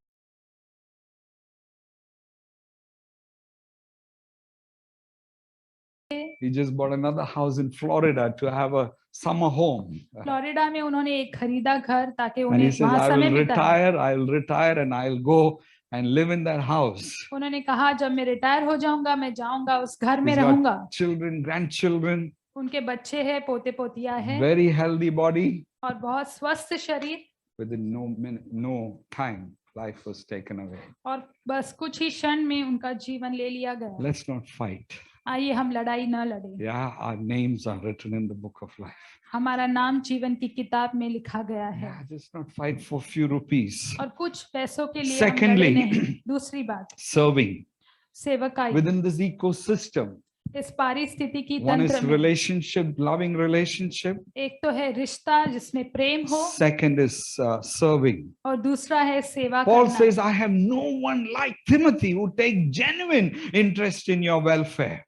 Speaker 1: He just bought another house in Florida to have a summer home.
Speaker 2: Florida में उन्होंने एक खरीदा घर ताकि
Speaker 1: And he
Speaker 2: उन्हें
Speaker 1: says,
Speaker 2: वहां
Speaker 1: I
Speaker 2: समय
Speaker 1: will
Speaker 2: बिताए।
Speaker 1: retire and I'll go and live in that house.
Speaker 2: उन्होंने कहा जब मैं रिटायर हो जाऊंगा मैं जाऊंगा उस घर में
Speaker 1: He's got
Speaker 2: रहूंगा।
Speaker 1: children, grandchildren,
Speaker 2: उनके बच्चे हैं, पोते पोतियां हैं
Speaker 1: very healthy body.
Speaker 2: और बहुत स्वस्थ शरीर।
Speaker 1: Within no time, life was taken away.
Speaker 2: और बस कुछ ही क्षण में उनका जीवन ले लिया गया।
Speaker 1: Let's not fight.
Speaker 2: आइए हम लड़ाई न लड़ें।
Speaker 1: Yeah, our names are written in the book of life.
Speaker 2: हमारा नाम जीवन की किताब में लिखा गया है।
Speaker 1: Yeah, just not fight for few rupees.
Speaker 2: और कुछ पैसों के लिए
Speaker 1: Secondly,
Speaker 2: हम लड़े नहीं। दूसरी बात,
Speaker 1: Serving
Speaker 2: सेवकाई।
Speaker 1: within this ecosystem.
Speaker 2: इस पारिस्थितिकी
Speaker 1: One is
Speaker 2: तंत्र में
Speaker 1: relationship, loving relationship.
Speaker 2: एक तो है रिश्ता जिसमें प्रेम हो
Speaker 1: Second is serving.
Speaker 2: और दूसरा है सेवा
Speaker 1: Paul
Speaker 2: करना।
Speaker 1: says, I have no one like Timothy who take genuine interest in your welfare.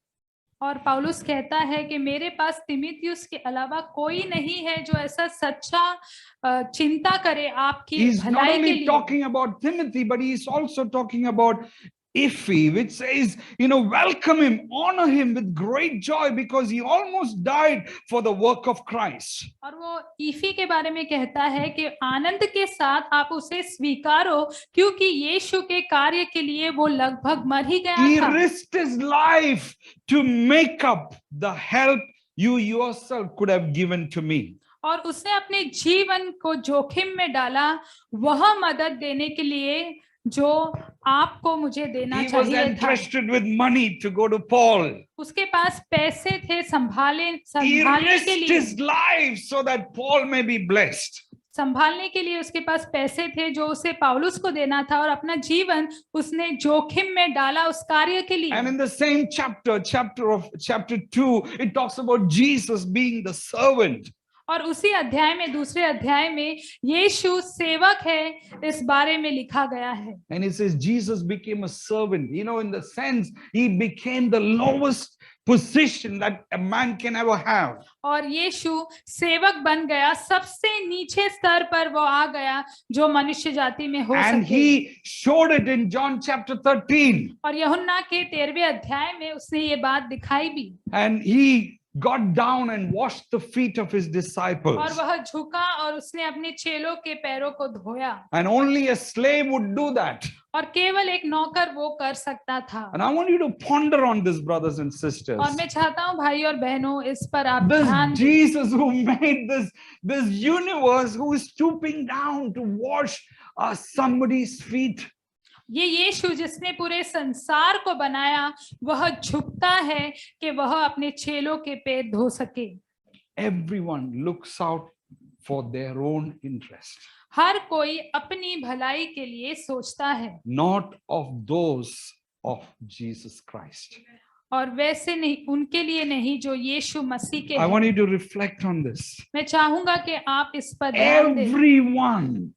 Speaker 2: और पौलुस कहता है कि मेरे पास तिमुथियुस के अलावा कोई नहीं है जो ऐसा सच्चा चिंता करे आपकी
Speaker 1: He's not
Speaker 2: भलाई के
Speaker 1: only
Speaker 2: लिए।
Speaker 1: talking about Timothy, but he's also talking about Ipphy, which says, welcome him, honor him with great joy because he almost died for the work of Christ.
Speaker 2: और वो ईफी के बारे में कहता है कि आनंद के साथ आप उसे स्वीकारो क्योंकि यीशु के कार्य के लिए वो लगभग मर ही गया
Speaker 1: He
Speaker 2: था।
Speaker 1: risked his life to make up the help you yourself could have given to me.
Speaker 2: और उसने अपने जीवन को जोखिम में डाला वह मदद देने के लिए जो आपको मुझे देना
Speaker 1: He was
Speaker 2: चाहिए था।
Speaker 1: entrusted with money to go to Paul.
Speaker 2: उसके पास पैसे थे
Speaker 1: He
Speaker 2: संभालने के
Speaker 1: risked
Speaker 2: लिए,
Speaker 1: his life so that Paul may be blessed.
Speaker 2: संभालने के लिए उसके पास पैसे थे जो उसे पौलुस को देना था और अपना जीवन उसने जोखिम में डाला उस कार्य के लिए।
Speaker 1: And in the same chapter 2, it talks about Jesus being the servant.
Speaker 2: और उसी अध्याय में दूसरे अध्याय में यीशु सेवक है इस बारे में लिखा गया है।
Speaker 1: And it says Jesus became a servant, in the sense he became the lowest position that a man can ever have.
Speaker 2: और यीशु सेवक बन गया, सबसे नीचे स्तर पर वो आ गया जो मनुष्य जाति में हो
Speaker 1: And
Speaker 2: सके।
Speaker 1: he showed it in John chapter 13.
Speaker 2: और यूहन्ना के 13वें अध्याय में उसने ये बात दिखाई भी।
Speaker 1: And he got down and washed the feet of his
Speaker 2: और
Speaker 1: disciples.
Speaker 2: वह झुका और उसने अपने चेलों के पैरों को धोया,
Speaker 1: And only a slave would do that.
Speaker 2: और केवल एक नौकर वो कर सकता था।
Speaker 1: And I want you to ponder on this, brothers and sisters.
Speaker 2: और मैं चाहता हूँ भाई और बहनों, इस पर आप ध्यान
Speaker 1: This
Speaker 2: दें।
Speaker 1: Jesus who made this universe, who is stooping down to wash somebody's feet.
Speaker 2: ये यीशु जिसने पूरे संसार को बनाया, वह झुकता है कि वह अपने चेलों के पैर धो सके।
Speaker 1: Everyone looks out for their own interest,
Speaker 2: हर कोई अपनी भलाई के लिए सोचता है,
Speaker 1: not of those of Jesus Christ.
Speaker 2: और वैसे नहीं, उनके लिए नहीं जो यीशु मसीह के
Speaker 1: I
Speaker 2: हैं।
Speaker 1: want you to reflect on this.
Speaker 2: मैं चाहूंगा कि आप इस पर ध्यान दें।
Speaker 1: Everyone.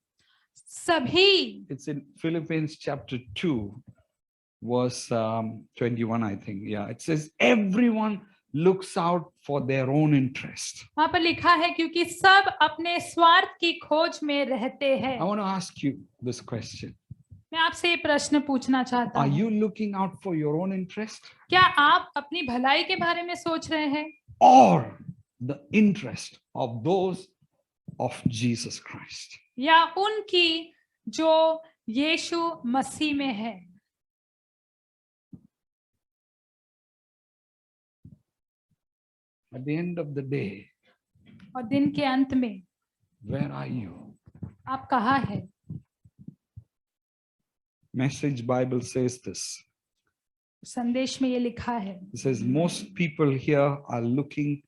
Speaker 2: सभी,
Speaker 1: It's in Philippians chapter 2, verse 21, I think. Yeah, it says everyone looks out for their own interest.
Speaker 2: वहां पर लिखा है क्योंकि सब अपने स्वार्थ की खोज में रहते हैं।
Speaker 1: I want to ask you this question.
Speaker 2: मैं आपसे ये प्रश्न पूछना चाहता
Speaker 1: Are
Speaker 2: हूँ,
Speaker 1: you looking out for your own interest
Speaker 2: क्या आप अपनी भलाई के बारे में सोच रहे हैं
Speaker 1: or the interest of those of Jesus Christ?
Speaker 2: या उनकी जो यीशु मसीह में है?
Speaker 1: At the end of the day,
Speaker 2: और दिन के अंत में
Speaker 1: where are you?
Speaker 2: आप कहाँ हैं?
Speaker 1: Message Bible says this.
Speaker 2: संदेश में ये लिखा है,
Speaker 1: It says most people here are looking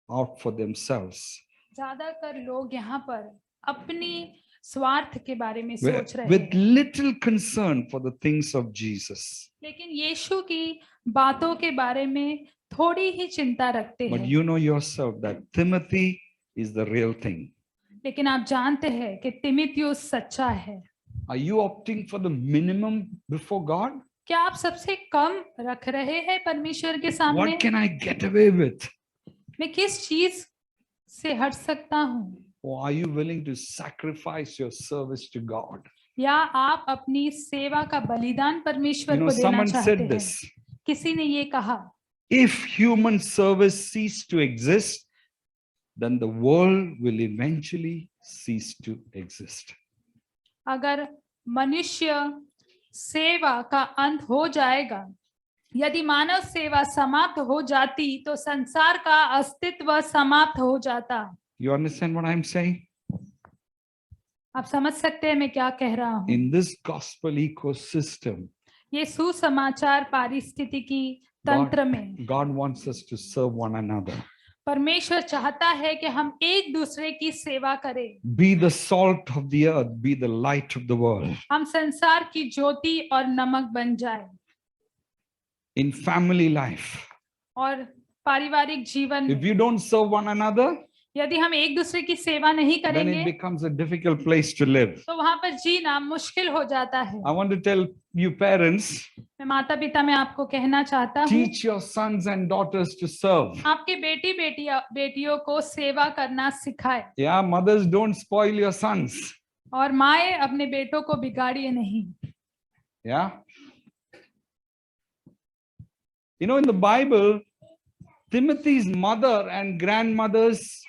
Speaker 1: out for themselves.
Speaker 2: ज्यादातर लोग यहाँ पर अपनी स्वार्थ के बारे में
Speaker 1: With
Speaker 2: सोच रहे
Speaker 1: with
Speaker 2: हैं,
Speaker 1: little concern for the things of Jesus.
Speaker 2: लेकिन यीशु की बातों के बारे में थोड़ी ही चिंता रखते
Speaker 1: But
Speaker 2: हैं।
Speaker 1: you know yourself that Timothy is the real thing.
Speaker 2: लेकिन आप जानते हैं कि तिमिथियुस सच्चा है।
Speaker 1: Are you opting for the minimum before God?
Speaker 2: क्या आप सबसे कम रख रहे हैं परमेश्वर के सामने?
Speaker 1: What can I get away with?
Speaker 2: मैं किस चीज से हट सकता हूँ?
Speaker 1: Or are you willing to sacrifice your service to God?
Speaker 2: या आप अपनी सेवा का बलिदान परमेश्वर
Speaker 1: You know,
Speaker 2: को देना
Speaker 1: someone
Speaker 2: चाहते
Speaker 1: said
Speaker 2: हैं?
Speaker 1: this.
Speaker 2: किसी ने ये कहा,
Speaker 1: If human service cease to exist, then the world will eventually cease to exist.
Speaker 2: अगर मनुष्य सेवा का अंत हो जाएगा, यदि मानव सेवा समाप्त हो जाती तो संसार का अस्तित्व समाप्त हो जाता।
Speaker 1: You understand what I'm saying?
Speaker 2: आप समझ सकते हैं मैं क्या कह रहा हूँ?
Speaker 1: In this gospel ecosystem,
Speaker 2: ये सुसमाचार पारिस्थितिकी तंत्र में
Speaker 1: God wants us to serve one another.
Speaker 2: परमेश्वर चाहता है कि हम एक दूसरे की सेवा करें।
Speaker 1: Be the salt of the earth, be the light of the world.
Speaker 2: हम संसार की ज्योति और नमक बन जाए।
Speaker 1: In family life,
Speaker 2: और पारिवारिक जीवन
Speaker 1: if
Speaker 2: में
Speaker 1: you don't serve one another,
Speaker 2: यदि हम एक दूसरे की सेवा नहीं
Speaker 1: then
Speaker 2: करेंगे
Speaker 1: it becomes a difficult place to live.
Speaker 2: तो वहां पर जीना मुश्किल हो जाता है।
Speaker 1: I want to tell you parents,
Speaker 2: मैं माता पिता में आपको कहना चाहता हूँ,
Speaker 1: teach your sons and daughters to serve.
Speaker 2: आपके बेटियों को सेवा करना सिखाए।
Speaker 1: Yeah, mothers, don't spoil your sons.
Speaker 2: और माए अपने बेटों को बिगाड़िए नहीं।
Speaker 1: Yeah. You know, in the Bible, Timothy's mother and grandmother's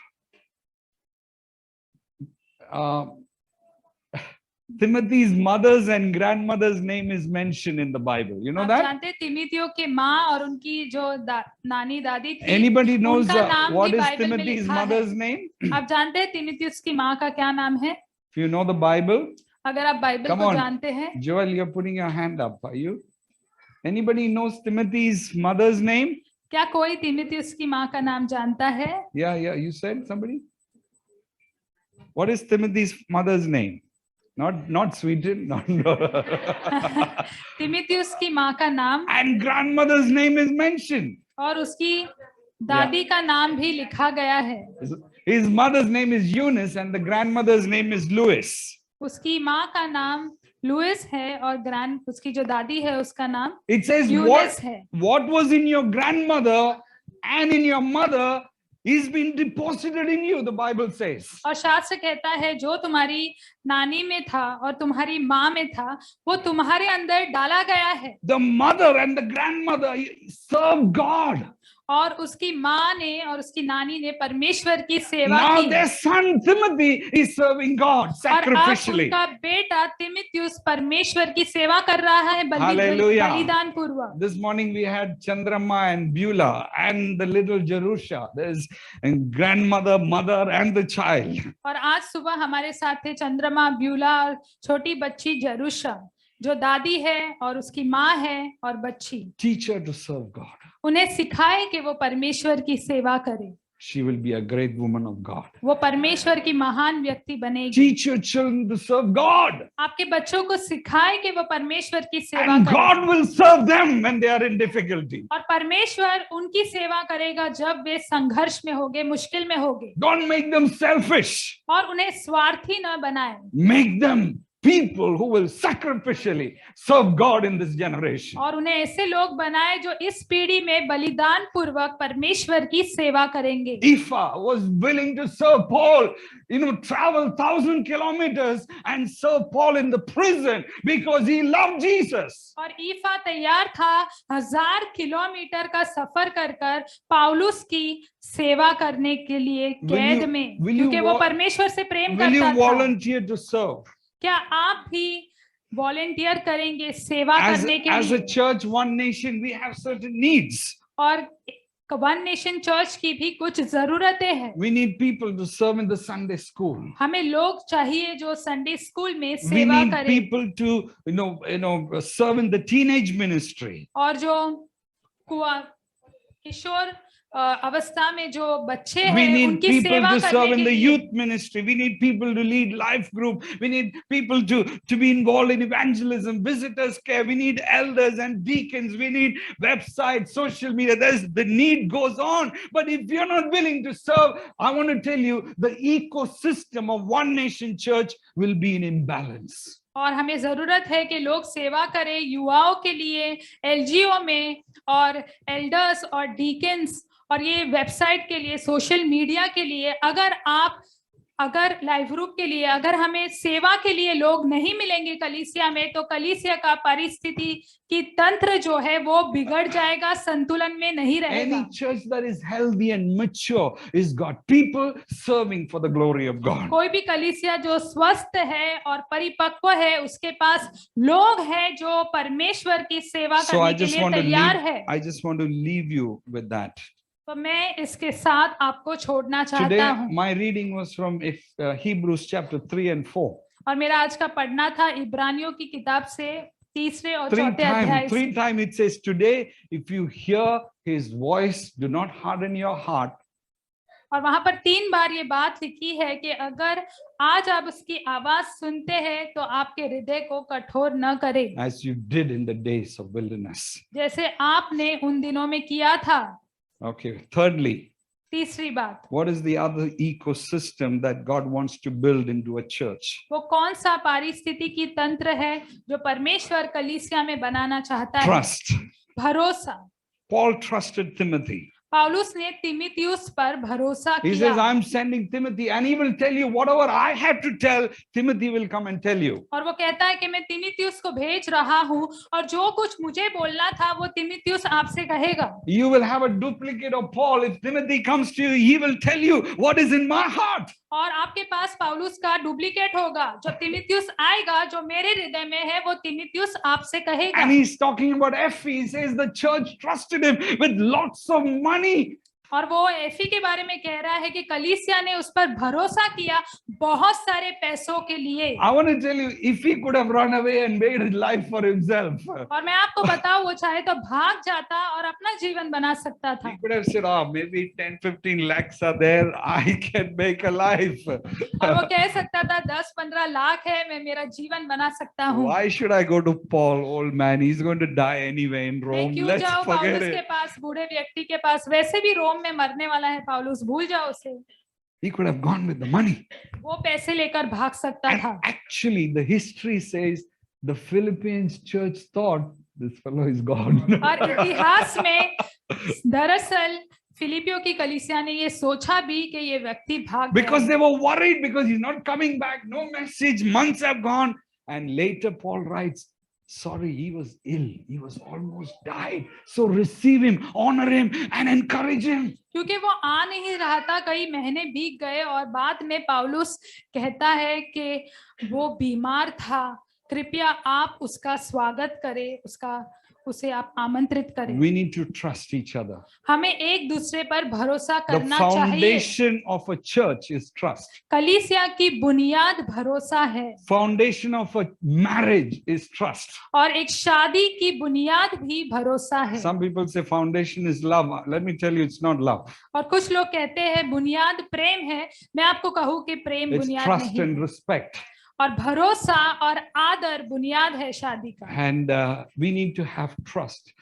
Speaker 1: Timothy's mother's and grandmother's name is mentioned in the Bible. You know
Speaker 2: आप
Speaker 1: that?
Speaker 2: जानते हैं तिमिथियों के माँ और उनकी जो नानी दादी थी,
Speaker 1: Anybody knows
Speaker 2: उनका नाम
Speaker 1: what
Speaker 2: भी
Speaker 1: is
Speaker 2: बाइबल में
Speaker 1: Timothy's
Speaker 2: लिखा है।
Speaker 1: mother's name?
Speaker 2: आप जानते हैं तिमिथियुस की माँ का क्या नाम है?
Speaker 1: If you know the Bible,
Speaker 2: अगर आप बाइबल
Speaker 1: Come
Speaker 2: को
Speaker 1: on.
Speaker 2: जानते हैं,
Speaker 1: Joel, you're putting your hand up. Are you? Anybody knows Timothy's mother's name?
Speaker 2: क्या कोई तिमिथियुस की माँ का नाम जानता है?
Speaker 1: Yeah, you said somebody. What is Timothy's mother's name? Not Sweden. No.
Speaker 2: तिमिथियुस की माँ का नाम
Speaker 1: And grandmother's name is mentioned.
Speaker 2: और उसकी दादी का नाम भी लिखा गया है।
Speaker 1: His mother's name is Eunice and the grandmother's name is Lois.
Speaker 2: उसकी माँ का नाम लुइस है और उसकी जो दादी है उसका नाम
Speaker 1: It says
Speaker 2: यूनिस है।
Speaker 1: what was in your grandmother and in your mother is been deposited in you, the Bible says.
Speaker 2: और शास्त्र कहता है जो तुम्हारी नानी में था और तुम्हारी माँ में था, वो तुम्हारे अंदर डाला गया है।
Speaker 1: The mother and the grandmother served God.
Speaker 2: और उसकी माँ ने और उसकी नानी ने परमेश्वर की सेवा
Speaker 1: Now
Speaker 2: की।
Speaker 1: their son Timothy is serving God
Speaker 2: और अब
Speaker 1: sacrificially.
Speaker 2: उनका बेटा तिमिथियुस परमेश्वर की सेवा कर रहा है
Speaker 1: Hallelujah.
Speaker 2: बलिदान पूर्वक।
Speaker 1: This morning we had Chandrama and Beulah and the little Jerusha. There's grandmother, mother and the child.
Speaker 2: और आज सुबह हमारे साथ थे चंद्रमा, ब्यूला और छोटी बच्ची जरूषा, जो दादी है और उसकी माँ है और बच्ची।
Speaker 1: Teach her to serve God.
Speaker 2: उन्हें सिखाए कि वो परमेश्वर की सेवा करे।
Speaker 1: She will be a great woman of God.
Speaker 2: वो परमेश्वर की महान व्यक्ति बनेगी।
Speaker 1: Teach your children to serve God.
Speaker 2: आपके बच्चों को सिखाए कि वो परमेश्वर की सेवा
Speaker 1: And
Speaker 2: करें।
Speaker 1: God will serve them when they are in difficulty.
Speaker 2: और परमेश्वर उनकी सेवा करेगा जब वे संघर्ष में होंगे, मुश्किल में होंगे।
Speaker 1: Don't make them selfish.
Speaker 2: और उन्हें स्वार्थी न बनाए।
Speaker 1: Make them people who will sacrificially serve God in this generation.
Speaker 2: और उन्हें ऐसे लोग बनाए जो इस पीढ़ी में बलिदान पूर्वक परमेश्वर की सेवा करेंगे।
Speaker 1: Epha was willing to serve Paul, travel 1,000 kilometers and serve Paul in the prison because he loved Jesus.
Speaker 2: और ईफा तैयार था 1000 किलोमीटर का सफर कर पाउलुस की सेवा करने के लिए कैद में, क्योंकि वो परमेश्वर से प्रेम
Speaker 1: Will you
Speaker 2: करता था।
Speaker 1: volunteer to serve?
Speaker 2: क्या आप भी वॉलंटियर करेंगे सेवा करने के
Speaker 1: As
Speaker 2: लिए?
Speaker 1: a church, one nation, we have certain needs.
Speaker 2: और वन नेशन चर्च की भी कुछ जरूरतें हैं।
Speaker 1: We need people to serve in the Sunday school.
Speaker 2: हमें लोग चाहिए जो संडे स्कूल में
Speaker 1: We
Speaker 2: सेवा
Speaker 1: need
Speaker 2: करें।
Speaker 1: people to serve in the teenage ministry.
Speaker 2: और जो किशोर अवस्था में जो बच्चे
Speaker 1: We
Speaker 2: हैं
Speaker 1: need
Speaker 2: उनकी
Speaker 1: people
Speaker 2: सेवा
Speaker 1: to serve
Speaker 2: करने
Speaker 1: in
Speaker 2: के
Speaker 1: the
Speaker 2: लिए।
Speaker 1: youth ministry. We need people to lead life group. We need people to be involved in evangelism, visitors care. We need elders and deacons. We need websites, social media. The need goes on. But if you're not willing to serve, I want to tell you, the ecosystem of One Nation Church will be in imbalance.
Speaker 2: और हमें जरूरत है कि लोग सेवा करें युवाओं के लिए, एलजीओ में और एल्डर्स और डीकन्स और ये वेबसाइट के लिए, सोशल मीडिया के लिए। अगर लाइव ग्रुप के लिए, अगर हमें सेवा के लिए लोग नहीं मिलेंगे कलीसिया में, तो कलीसिया का परिस्थिति की तंत्र जो है वो बिगड़ जाएगा, संतुलन में नहीं रहेगा।
Speaker 1: Any church that is healthy and mature is got people serving for the glory of God.
Speaker 2: कोई भी कलीसिया जो स्वस्थ है और परिपक्व है, उसके पास लोग हैं जो परमेश्वर की सेवा करने के लिए तैयार है।
Speaker 1: I just want to leave you with that.
Speaker 2: तो मैं इसके साथ आपको छोड़ना चाहता
Speaker 1: Today,
Speaker 2: हूँ।
Speaker 1: my reading was from Hebrews chapter 3 and 4.
Speaker 2: और मेरा आज का पढ़ना था इब्रानियों की किताब से 3 और 4 अध्याय।
Speaker 1: Three times it says, today, if you hear his voice, do not harden your heart.
Speaker 2: और वहां पर 3 बार ये बात लिखी है कि अगर आज आप उसकी आवाज सुनते हैं तो आपके हृदय को कठोर न करें,
Speaker 1: As you did in the days of wilderness.
Speaker 2: जैसे आपने उन दिनों में किया था।
Speaker 1: Okay. Thirdly,
Speaker 2: तीसरी बात,
Speaker 1: what is the other ecosystem that God wants to build into a church?
Speaker 2: वो कौन सा पारिस्थितिकी तंत्र है जो परमेश्वर कलीसिया में बनाना चाहता है?
Speaker 1: Trust.
Speaker 2: भरोसा।
Speaker 1: Paul trusted Timothy.
Speaker 2: पौलुस ने तिमिथियुस पर भरोसा
Speaker 1: He
Speaker 2: किया।
Speaker 1: says, I'm sending Timothy and he will tell you whatever I have to tell, Timothy will come and tell you.
Speaker 2: और वो कहता है कि मैं तिमिथियुस को भेज रहा हूँ और जो कुछ मुझे बोलना था वो तिमिथियुस आपसे कहेगा।
Speaker 1: You will have a duplicate of Paul. If Timothy comes to you, he will tell you what is in my heart.
Speaker 2: और आपके पास पौलुस का डुप्लीकेट होगा। जब तिमिथियुस आएगा, जो मेरे हृदय में है वो तिमिथियुस आपसे कहेगा।
Speaker 1: And he's talking about Ephi. He says the church trusted him with lots of money.
Speaker 2: और वो एफी के बारे में कह रहा है कि कलीसिया ने उस पर भरोसा किया बहुत सारे पैसों के लिए।
Speaker 1: I want to tell you, if he could have run away and made his life for himself,
Speaker 2: और मैं आपको बताऊं, वो चाहे तो भाग जाता और अपना जीवन बना सकता था।
Speaker 1: he could have said, maybe 10-15 lakhs are there, I can make a life.
Speaker 2: और वो कह सकता था 10-15 लाख है, मैं मेरा जीवन बना सकता हूँ।
Speaker 1: Why should I go to Paul, old man? He's going to die anyway in Rome.
Speaker 2: क्यों
Speaker 1: Let's
Speaker 2: जाओ
Speaker 1: forget
Speaker 2: पौलुस के
Speaker 1: it.
Speaker 2: पास, बूढ़े व्यक्ति के पास, वैसे भी रोम में मरने वाला है पौलुस, भूल जाओ उसे।
Speaker 1: He could have gone with the money.
Speaker 2: वो पैसे लेकर भाग सकता
Speaker 1: And
Speaker 2: था।
Speaker 1: actually, the history says the Philippines church thought this fellow is God.
Speaker 2: और इतिहास में दरअसल फिलिपियों की कलीसिया ने ये सोचा भी कि ये व्यक्ति भाग
Speaker 1: because
Speaker 2: गया
Speaker 1: they were worried because he's not coming back. No message. Months have gone. And later Paul writes, sorry, he was ill. He was almost died. So receive him, honor him, and encourage him.
Speaker 2: क्योंकि वो आ नहीं रहा था, कई महीने बीत गए और बाद में पौलुस कहता है कि वो बीमार था, कृपया आप उसका स्वागत करें, उसे आप आमंत्रित करें।
Speaker 1: We need to trust each other.
Speaker 2: हमें एक दूसरे पर भरोसा
Speaker 1: The
Speaker 2: करना चाहिए।
Speaker 1: foundation of a church is trust.
Speaker 2: कलीसिया की बुनियाद भरोसा है
Speaker 1: Foundation of a marriage is trust.
Speaker 2: और एक शादी की बुनियाद भी भरोसा है।
Speaker 1: Some people say foundation is love. Let me tell you, it's not love.
Speaker 2: और कुछ लोग कहते हैं बुनियाद प्रेम है, मैं आपको कहूँ कि प्रेम
Speaker 1: It's
Speaker 2: बुनियाद
Speaker 1: trust
Speaker 2: नहीं
Speaker 1: and
Speaker 2: है।
Speaker 1: respect.
Speaker 2: और भरोसा और आदर बुनियाद है शादी का।
Speaker 1: And we need to have trust,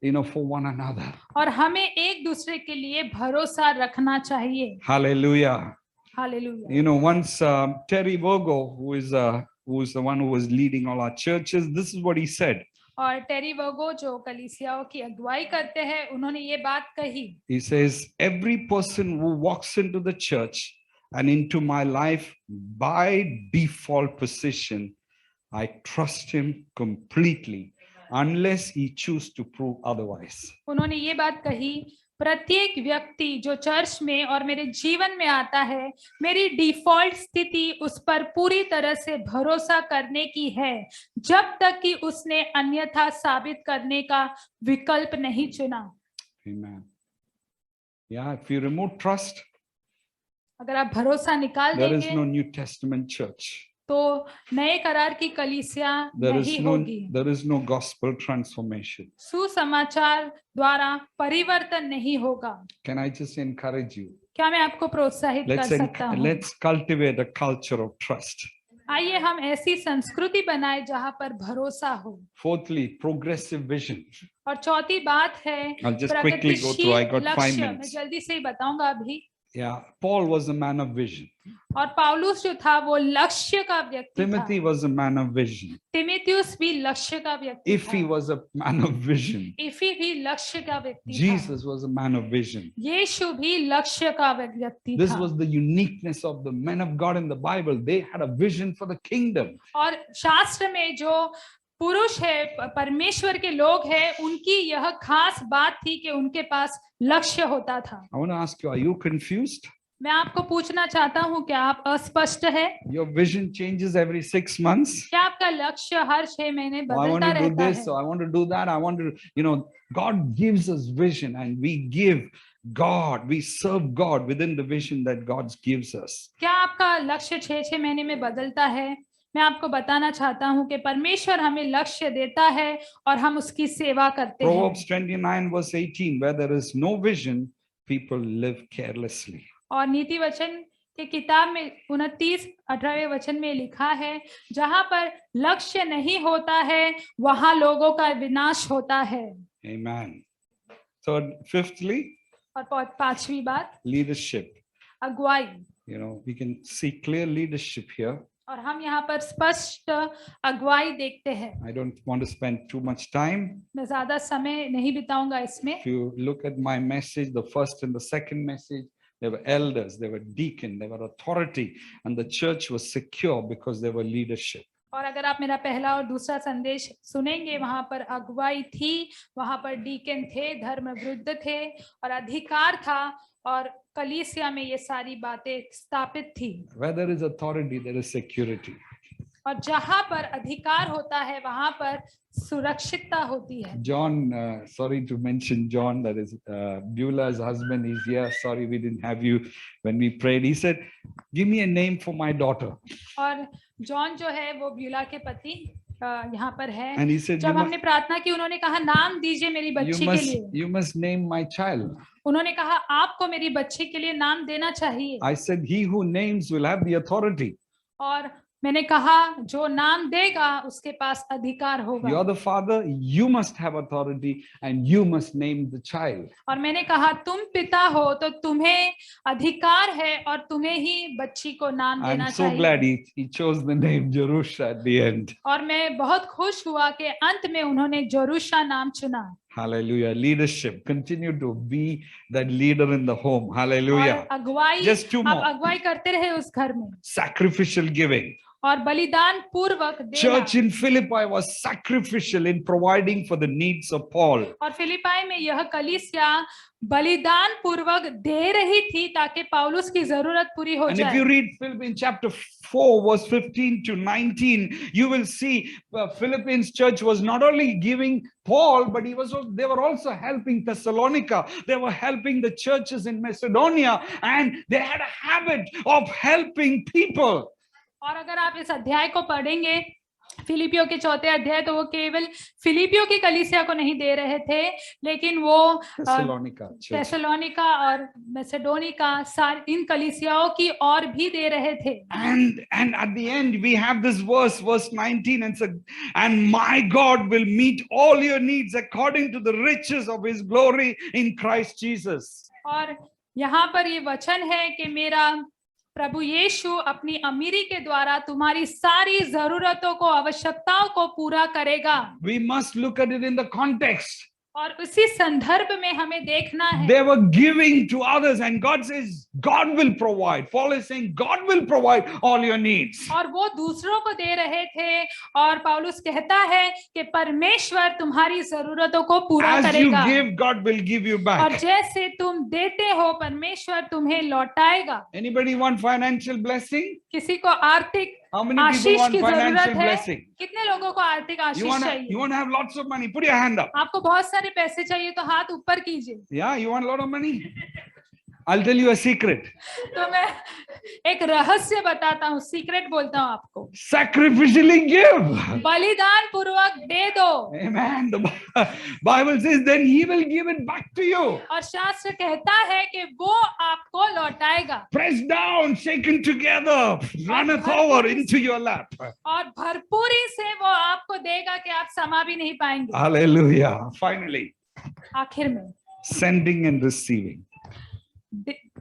Speaker 1: for one another.
Speaker 2: और हमें एक दूसरे के लिए भरोसा रखना चाहिए।
Speaker 1: Hallelujah.
Speaker 2: Hallelujah.
Speaker 1: Once Terry Virgo, who is the one who was leading all our churches, this is what he said.
Speaker 2: और टेरी वर्गो जो कलीसियाओं की अगुवाई करते हैं, उन्होंने ये बात कही।
Speaker 1: He says, every person who walks into the church and into my life by default position, I trust him completely unless he choose to prove otherwise.
Speaker 2: उन्होंने ये बात कही, प्रत्येक व्यक्ति जो चर्च में और मेरे जीवन में आता है, मेरी डिफॉल्ट स्थिति उस पर पूरी तरह से भरोसा करने की है, जब तक कि उसने अन्यथा साबित करने का विकल्प नहीं चुना।
Speaker 1: Amen. Yeah, if you remove trust,
Speaker 2: अगर आप भरोसा निकाल
Speaker 1: there is
Speaker 2: देंगे
Speaker 1: no New Testament church.
Speaker 2: तो नए करार की कलीसिया नहीं होगी।
Speaker 1: There is no gospel transformation.
Speaker 2: सुसमाचार द्वारा परिवर्तन नहीं होगा।
Speaker 1: Can I just encourage you?
Speaker 2: क्या मैं आपको प्रोत्साहित कर सकता हूँ?
Speaker 1: Let's cultivate a culture of trust.
Speaker 2: आइए हम ऐसी संस्कृति बनाए जहाँ पर भरोसा हो।
Speaker 1: Fourthly, progressive vision.
Speaker 2: और चौथी बात है
Speaker 1: I'll just quickly go through. I got 5
Speaker 2: लक्ष्य। मैं
Speaker 1: minutes.
Speaker 2: जल्दी से ही बताऊंगा अभी।
Speaker 1: Yeah, Paul was a man of vision.
Speaker 2: और पौलुस जो था वो लक्ष्य का व्यक्ति
Speaker 1: Timothy
Speaker 2: था।
Speaker 1: was a man of vision.
Speaker 2: तिमिथियुस भी लक्ष्य का व्यक्ति
Speaker 1: Iffy
Speaker 2: था।
Speaker 1: was a man of vision.
Speaker 2: इफी भी लक्ष्य का व्यक्ति था।
Speaker 1: Jesus was a man of vision.
Speaker 2: यीशु भी लक्ष्य का व्यक्ति
Speaker 1: This
Speaker 2: था।
Speaker 1: was the uniqueness of the men of God in the Bible. They had a vision for the kingdom.
Speaker 2: और शास्त्र में जो पुरुष है, परमेश्वर के लोग हैं, उनकी यह खास बात थी कि उनके पास लक्ष्य होता था।
Speaker 1: I want to ask you, are you confused?
Speaker 2: मैं आपको पूछना चाहता हूँ, क्या आप अस्पष्ट है?
Speaker 1: Your vision changes every 6 months.
Speaker 2: क्या आपका लक्ष्य हर 6 महीने
Speaker 1: I want
Speaker 2: बदलता
Speaker 1: to do
Speaker 2: रहता
Speaker 1: this,
Speaker 2: है?
Speaker 1: so I want to do that. I want to, God gives us vision and we give God, we serve God within the vision that God gives us.
Speaker 2: क्या आपका लक्ष्य 6 महीने में बदलता है? मैं आपको बताना चाहता हूँ कि परमेश्वर हमें लक्ष्य देता है और हम उसकी सेवा करते हैं।
Speaker 1: Proverbs 29 verse 18, where there is no vision, people live carelessly.
Speaker 2: और नीति वचन के किताब में 29-18वें वचन में लिखा है, जहां पर लक्ष्य नहीं होता है वहां लोगों का विनाश होता है।
Speaker 1: Amen. Third, fifthly,
Speaker 2: और पांचवी बात,
Speaker 1: leadership.
Speaker 2: अगुवाई।
Speaker 1: We can see clear leadership here.
Speaker 2: और हम यहाँ पर स्पष्ट अगुवाई देखते हैं।
Speaker 1: I don't want to spend too much time.
Speaker 2: मैं ज्यादा समय नहीं बिताऊंगा इसमें।
Speaker 1: If you look at my message, the first and the second message, there were elders, there were deacon, there were authority, and the church was secure because there were leadership.
Speaker 2: और अगर आप मेरा पहला और दूसरा संदेश सुनेंगे, वहां पर अगुवाई थी, वहां पर डीकन थे, धर्म वृद्ध थे और अधिकार था, और कलीसिया में ये सारी बातें स्थापित थी।
Speaker 1: Where there is authority, there is security.
Speaker 2: और जहां पर अधिकार होता है वहां पर सुरक्षितता होती है।
Speaker 1: John, sorry to mention John, that is Beulah's husband, is here. Sorry we didn't have you when we prayed. He said, give me a name for my daughter.
Speaker 2: और जॉन जो है वो ब्यूला के पति यहाँ पर है।
Speaker 1: And he said,
Speaker 2: जब हमने प्रार्थना की, उन्होंने कहा नाम दीजिए मेरी बच्ची के लिए।
Speaker 1: you must name my child.
Speaker 2: उन्होंने कहा आपको मेरी बच्ची के लिए नाम देना चाहिए।
Speaker 1: I said, he who names will have the authority.
Speaker 2: और मैंने कहा जो नाम देगा उसके पास अधिकार होगा।
Speaker 1: You're the father, you must have authority and you must name the child.
Speaker 2: और मैंने कहा तुम पिता हो तो तुम्हें अधिकार है और तुम्हें ही बच्ची को नाम देना
Speaker 1: I'm so
Speaker 2: चाहिए।
Speaker 1: glad he chose the name Jerusha at the end.
Speaker 2: और मैं बहुत खुश हुआ कि अंत में उन्होंने जोरुशा नाम चुना।
Speaker 1: Hallelujah. Leadership. Continue to be that leader in the home. Hallelujah.
Speaker 2: और अगुवाई,
Speaker 1: Just two
Speaker 2: आप
Speaker 1: more.
Speaker 2: अगुवाई करते रहे उस घर में
Speaker 1: Sacrificial giving.
Speaker 2: और बलिदान पूर्वक देना।
Speaker 1: Church in Philippi was sacrificial in providing for the needs of Paul.
Speaker 2: और फिलिपाई में यह कलीसिया बलिदान पूर्वक दे रही थी ताकि पौलुस की जरूरत पूरी हो
Speaker 1: And if
Speaker 2: जाए।
Speaker 1: you read Philippians chapter 4 verse 15 to 19, you will see Philippians church was not only giving Paul, but they were also helping Thessalonica. They were helping the churches in Macedonia, and they had a habit of helping people.
Speaker 2: और अगर आप इस अध्याय को पढ़ेंगे, फिलिपियो के 4 अध्याय, तो वो केवल फिलिपियो की कलीसिया को नहीं दे रहे थे, लेकिन वो थेसलोनिका और मैसेडोनिका इन कलीसियाओं की और भी दे रहे थे।
Speaker 1: And at the end we have this verse 19, and said, and my God will meet all your needs according to the riches of his glory in Christ Jesus.
Speaker 2: और यहाँ पर ये वचन है कि मेरा प्रभु यीशु अपनी अमीरी के द्वारा तुम्हारी सारी जरूरतों को, आवश्यकताओं को पूरा करेगा।
Speaker 1: We must look at it in the context.
Speaker 2: और उसी संदर्भ में हमें देखना है।
Speaker 1: They were giving to others, and God says God will provide. Paul is saying God will provide all your needs.
Speaker 2: और वो दूसरों को दे रहे थे, और पौलुस कहता है कि परमेश्वर तुम्हारी जरूरतों को पूरा करेगा।
Speaker 1: As you give, God will give you back.
Speaker 2: और जैसे तुम देते हो, परमेश्वर तुम्हें लौटाएगा।
Speaker 1: Anybody want financial blessing?
Speaker 2: किसी को आर्थिक
Speaker 1: How many people
Speaker 2: Ashish
Speaker 1: want
Speaker 2: की
Speaker 1: financial
Speaker 2: जरूरत है?
Speaker 1: blessing?
Speaker 2: कितने लोगों को आर्थिक आशीष चाहिए?
Speaker 1: You want to have lots of money? Put your hand up.
Speaker 2: आपको बहुत सारे पैसे चाहिए तो हाथ ऊपर कीजिए।
Speaker 1: Yeah, you want a lot of money? I'll tell you a secret.
Speaker 2: तो मैं एक रहस्य बताता हूँ, सीक्रेट बोलता हूँ आपको।
Speaker 1: Sacrificially give.
Speaker 2: बलिदान पूर्वक दे दो।
Speaker 1: Amen. The Bible says then he will give it back to you.
Speaker 2: और शास्त्र कहता है कि वो आपको लौटाएगा।
Speaker 1: Pressed down, shaken together, runneth over into your lap.
Speaker 2: और भरपूरी से वो आपको देगा कि आप समा भी नहीं पाएंगे।
Speaker 1: Hallelujah. Finally,
Speaker 2: आखिर में
Speaker 1: sending and receiving.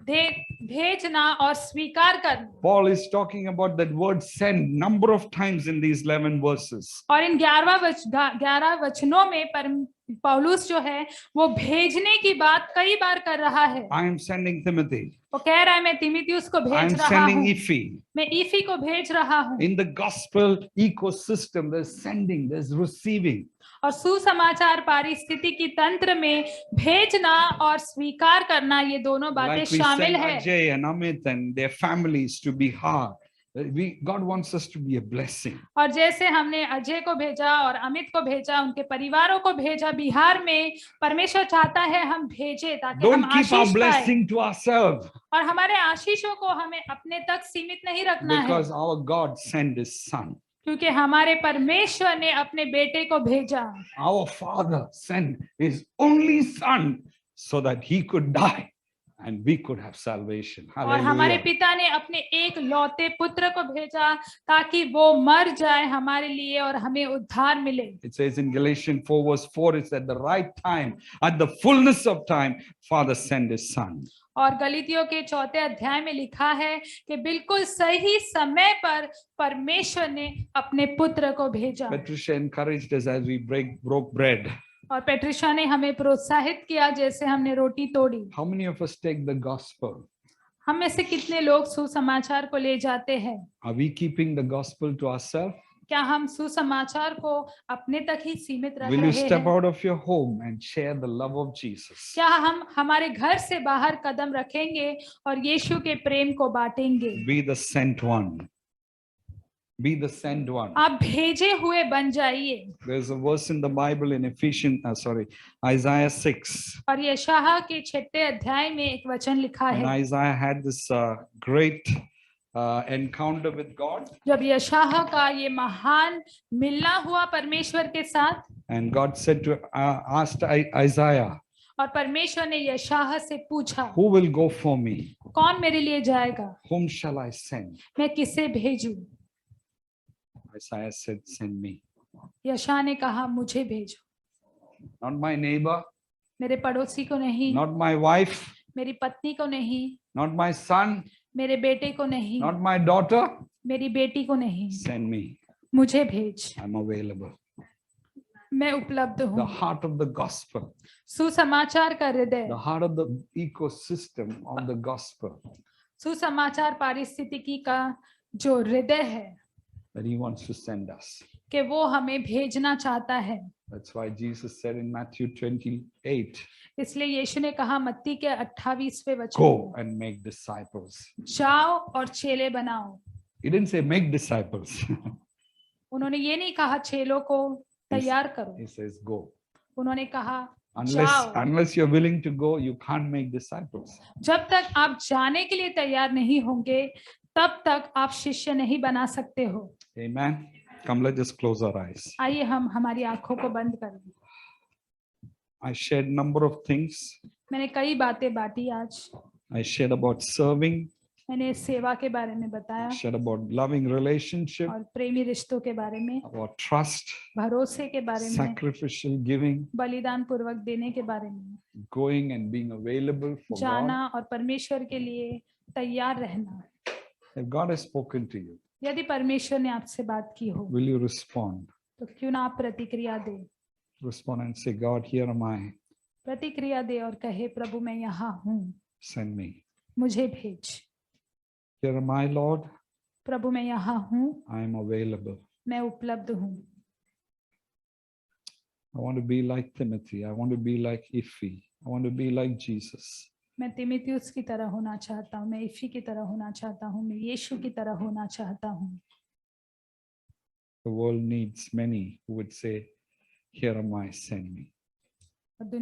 Speaker 2: भेजना और स्वीकार करना।
Speaker 1: Paul is talking about that word send number of times in these 11 verses.
Speaker 2: और इन 11 वचनों में पौलुस जो है वो भेजने की बात कई बार कर रहा है।
Speaker 1: I am sending Timothy.
Speaker 2: वो कह रहा है मैं तिमुथियुस को
Speaker 1: I
Speaker 2: भेज
Speaker 1: am
Speaker 2: रहा
Speaker 1: sending
Speaker 2: हूँ,
Speaker 1: Ephi.
Speaker 2: मैं ईफी को भेज रहा हूँ।
Speaker 1: In the gospel ecosystem, there's sending, there's receiving.
Speaker 2: और सुसमाचार पारिस्थितिकी तंत्र में भेजना और स्वीकार करना, ये दोनों बातें
Speaker 1: Like we
Speaker 2: शामिल
Speaker 1: send
Speaker 2: है।
Speaker 1: Ajay and Amit and their families to Bihar. God wants us to be a blessing.
Speaker 2: और जैसे हमने अजय को भेजा और अमित को भेजा, उनके परिवारों को भेजा बिहार में, परमेश्वर चाहता है हम भेजे ताकि हम
Speaker 1: Don't keep our
Speaker 2: आशीष पाएं।
Speaker 1: blessing to ourselves.
Speaker 2: और हमारे आशीषों को हमें अपने तक सीमित नहीं रखना है,
Speaker 1: Because our God sent his son.
Speaker 2: क्योंकि हमारे परमेश्वर ने अपने बेटे को भेजा।
Speaker 1: Our Father sent his only son so that he could die and we could have salvation.
Speaker 2: और हमारे
Speaker 1: Hallelujah.
Speaker 2: पिता ने अपने एक लौते पुत्र को भेजा ताकि वो मर जाए हमारे लिए और हमें उद्धार मिले।
Speaker 1: It says in Galatians 4 verse 4, it's at the right time, at the fullness of time, Father sent his son.
Speaker 2: और गलीतियों के 4 अध्याय में लिखा है कि बिल्कुल सही समय पर परमेश्वर ने अपने पुत्र को भेजा।
Speaker 1: Patricia encouraged us as we broke bread.
Speaker 2: और पेट्रिशा ने हमें प्रोत्साहित किया जैसे हमने रोटी तोड़ी।
Speaker 1: How many of us take the gospel?
Speaker 2: हम में से कितने लोग सुसमाचार को ले जाते हैं?
Speaker 1: Are we keeping the gospel to ourselves?
Speaker 2: क्या हम सुसमाचार को अपने तक ही सीमित रख
Speaker 1: Will you
Speaker 2: रहे
Speaker 1: step
Speaker 2: हैं?
Speaker 1: out of your home and share the love of Jesus?
Speaker 2: क्या हम हमारे घर से बाहर कदम रखेंगे और यीशु के प्रेम को बांटेंगे?
Speaker 1: Be the sent one. Be the sent one.
Speaker 2: आप भेजे हुए बन जाइए।
Speaker 1: There's a verse in the Bible in Isaiah 6.
Speaker 2: और यशायाह के 6 अध्याय में एक वचन लिखा
Speaker 1: And
Speaker 2: है।
Speaker 1: Isaiah had this great encounter with God.
Speaker 2: जब यशायाह का ये महान मिलना हुआ परमेश्वर के साथ,
Speaker 1: And God said asked Isaiah,
Speaker 2: और परमेश्वर ने यशायाह से पूछा,
Speaker 1: who will go for me?
Speaker 2: कौन मेरे लिए जाएगा?
Speaker 1: Whom shall I send?
Speaker 2: मैं किसे भेजूं?
Speaker 1: Isaiah said, send me.
Speaker 2: यशायाह ने कहा मुझे भेजो।
Speaker 1: Not my neighbor,
Speaker 2: मेरे पड़ोसी को नहीं,
Speaker 1: not my wife,
Speaker 2: मेरी पत्नी को नहीं,
Speaker 1: not my son,
Speaker 2: मेरे बेटे को नहीं,
Speaker 1: not my daughter.
Speaker 2: मेरी बेटी को नहीं,
Speaker 1: Send me.
Speaker 2: मुझे भेज।
Speaker 1: I'm available.
Speaker 2: मैं उपलब्ध
Speaker 1: the
Speaker 2: हूँ।
Speaker 1: heart of the gospel,
Speaker 2: सुसमाचार का हृदय,
Speaker 1: the heart of the ecosystem of the gospel
Speaker 2: सुसमाचार पारिस्थितिकी का जो हृदय है
Speaker 1: that he wants to send us.
Speaker 2: कि वो हमें भेजना चाहता है।
Speaker 1: That's why Jesus said in Matthew 28,
Speaker 2: इसलिए यीशु ने कहा मत्ती के 28वें वचन
Speaker 1: go
Speaker 2: में,
Speaker 1: and make disciples.
Speaker 2: जाओ और चेले बनाओ।
Speaker 1: He didn't say make disciples.
Speaker 2: उन्होंने ये नहीं कहा चेलों को तैयार करो,
Speaker 1: He says go.
Speaker 2: उन्होंने कहा
Speaker 1: Unless,
Speaker 2: जाओ।
Speaker 1: unless you're willing to go, you can't make disciples.
Speaker 2: जब तक आप जाने के लिए तैयार नहीं होंगे तब तक आप शिष्य नहीं बना सकते हो।
Speaker 1: Amen. Come, let's just close our eyes.
Speaker 2: आइए हम हमारी आंखों को बंद कर दें।
Speaker 1: I shared number of things.
Speaker 2: मैंने कई बातें बांटी आज।
Speaker 1: I shared about serving.
Speaker 2: मैंने सेवा के बारे में बताया
Speaker 1: I shared about loving relationship,
Speaker 2: और प्रेमी रिश्तों के बारे में,
Speaker 1: about trust,
Speaker 2: भरोसे के बारे में,
Speaker 1: sacrificial giving,
Speaker 2: बलिदान पूर्वक देने के बारे में,
Speaker 1: going and being available for God.
Speaker 2: जाना और परमेश्वर के लिए तैयार रहना।
Speaker 1: If God has spoken to you,
Speaker 2: यदि परमेश्वर ने आपसे बात की हो
Speaker 1: will you respond?
Speaker 2: तो क्यों ना आप प्रतिक्रिया दे।
Speaker 1: Respond and say, God, here am I.
Speaker 2: प्रतिक्रिया दे और कहे प्रभु मैं यहाँ हूँ,
Speaker 1: Send me.
Speaker 2: मुझे भेज।
Speaker 1: Here am I, Lord.
Speaker 2: प्रभु मैं यहाँ हूँ,
Speaker 1: I am available.
Speaker 2: मैं उपलब्ध हूँ।
Speaker 1: I want to be like Timothy. I want to be like Iffy. I want to be like Jesus.
Speaker 2: मैं तिमिथियुस की तरह होना चाहता हूँ, मैं इफी की तरह होना चाहता हूँ, मैं यीशु की तरह होना चाहता हूँ।
Speaker 1: The world needs many who would say, here am I, send me.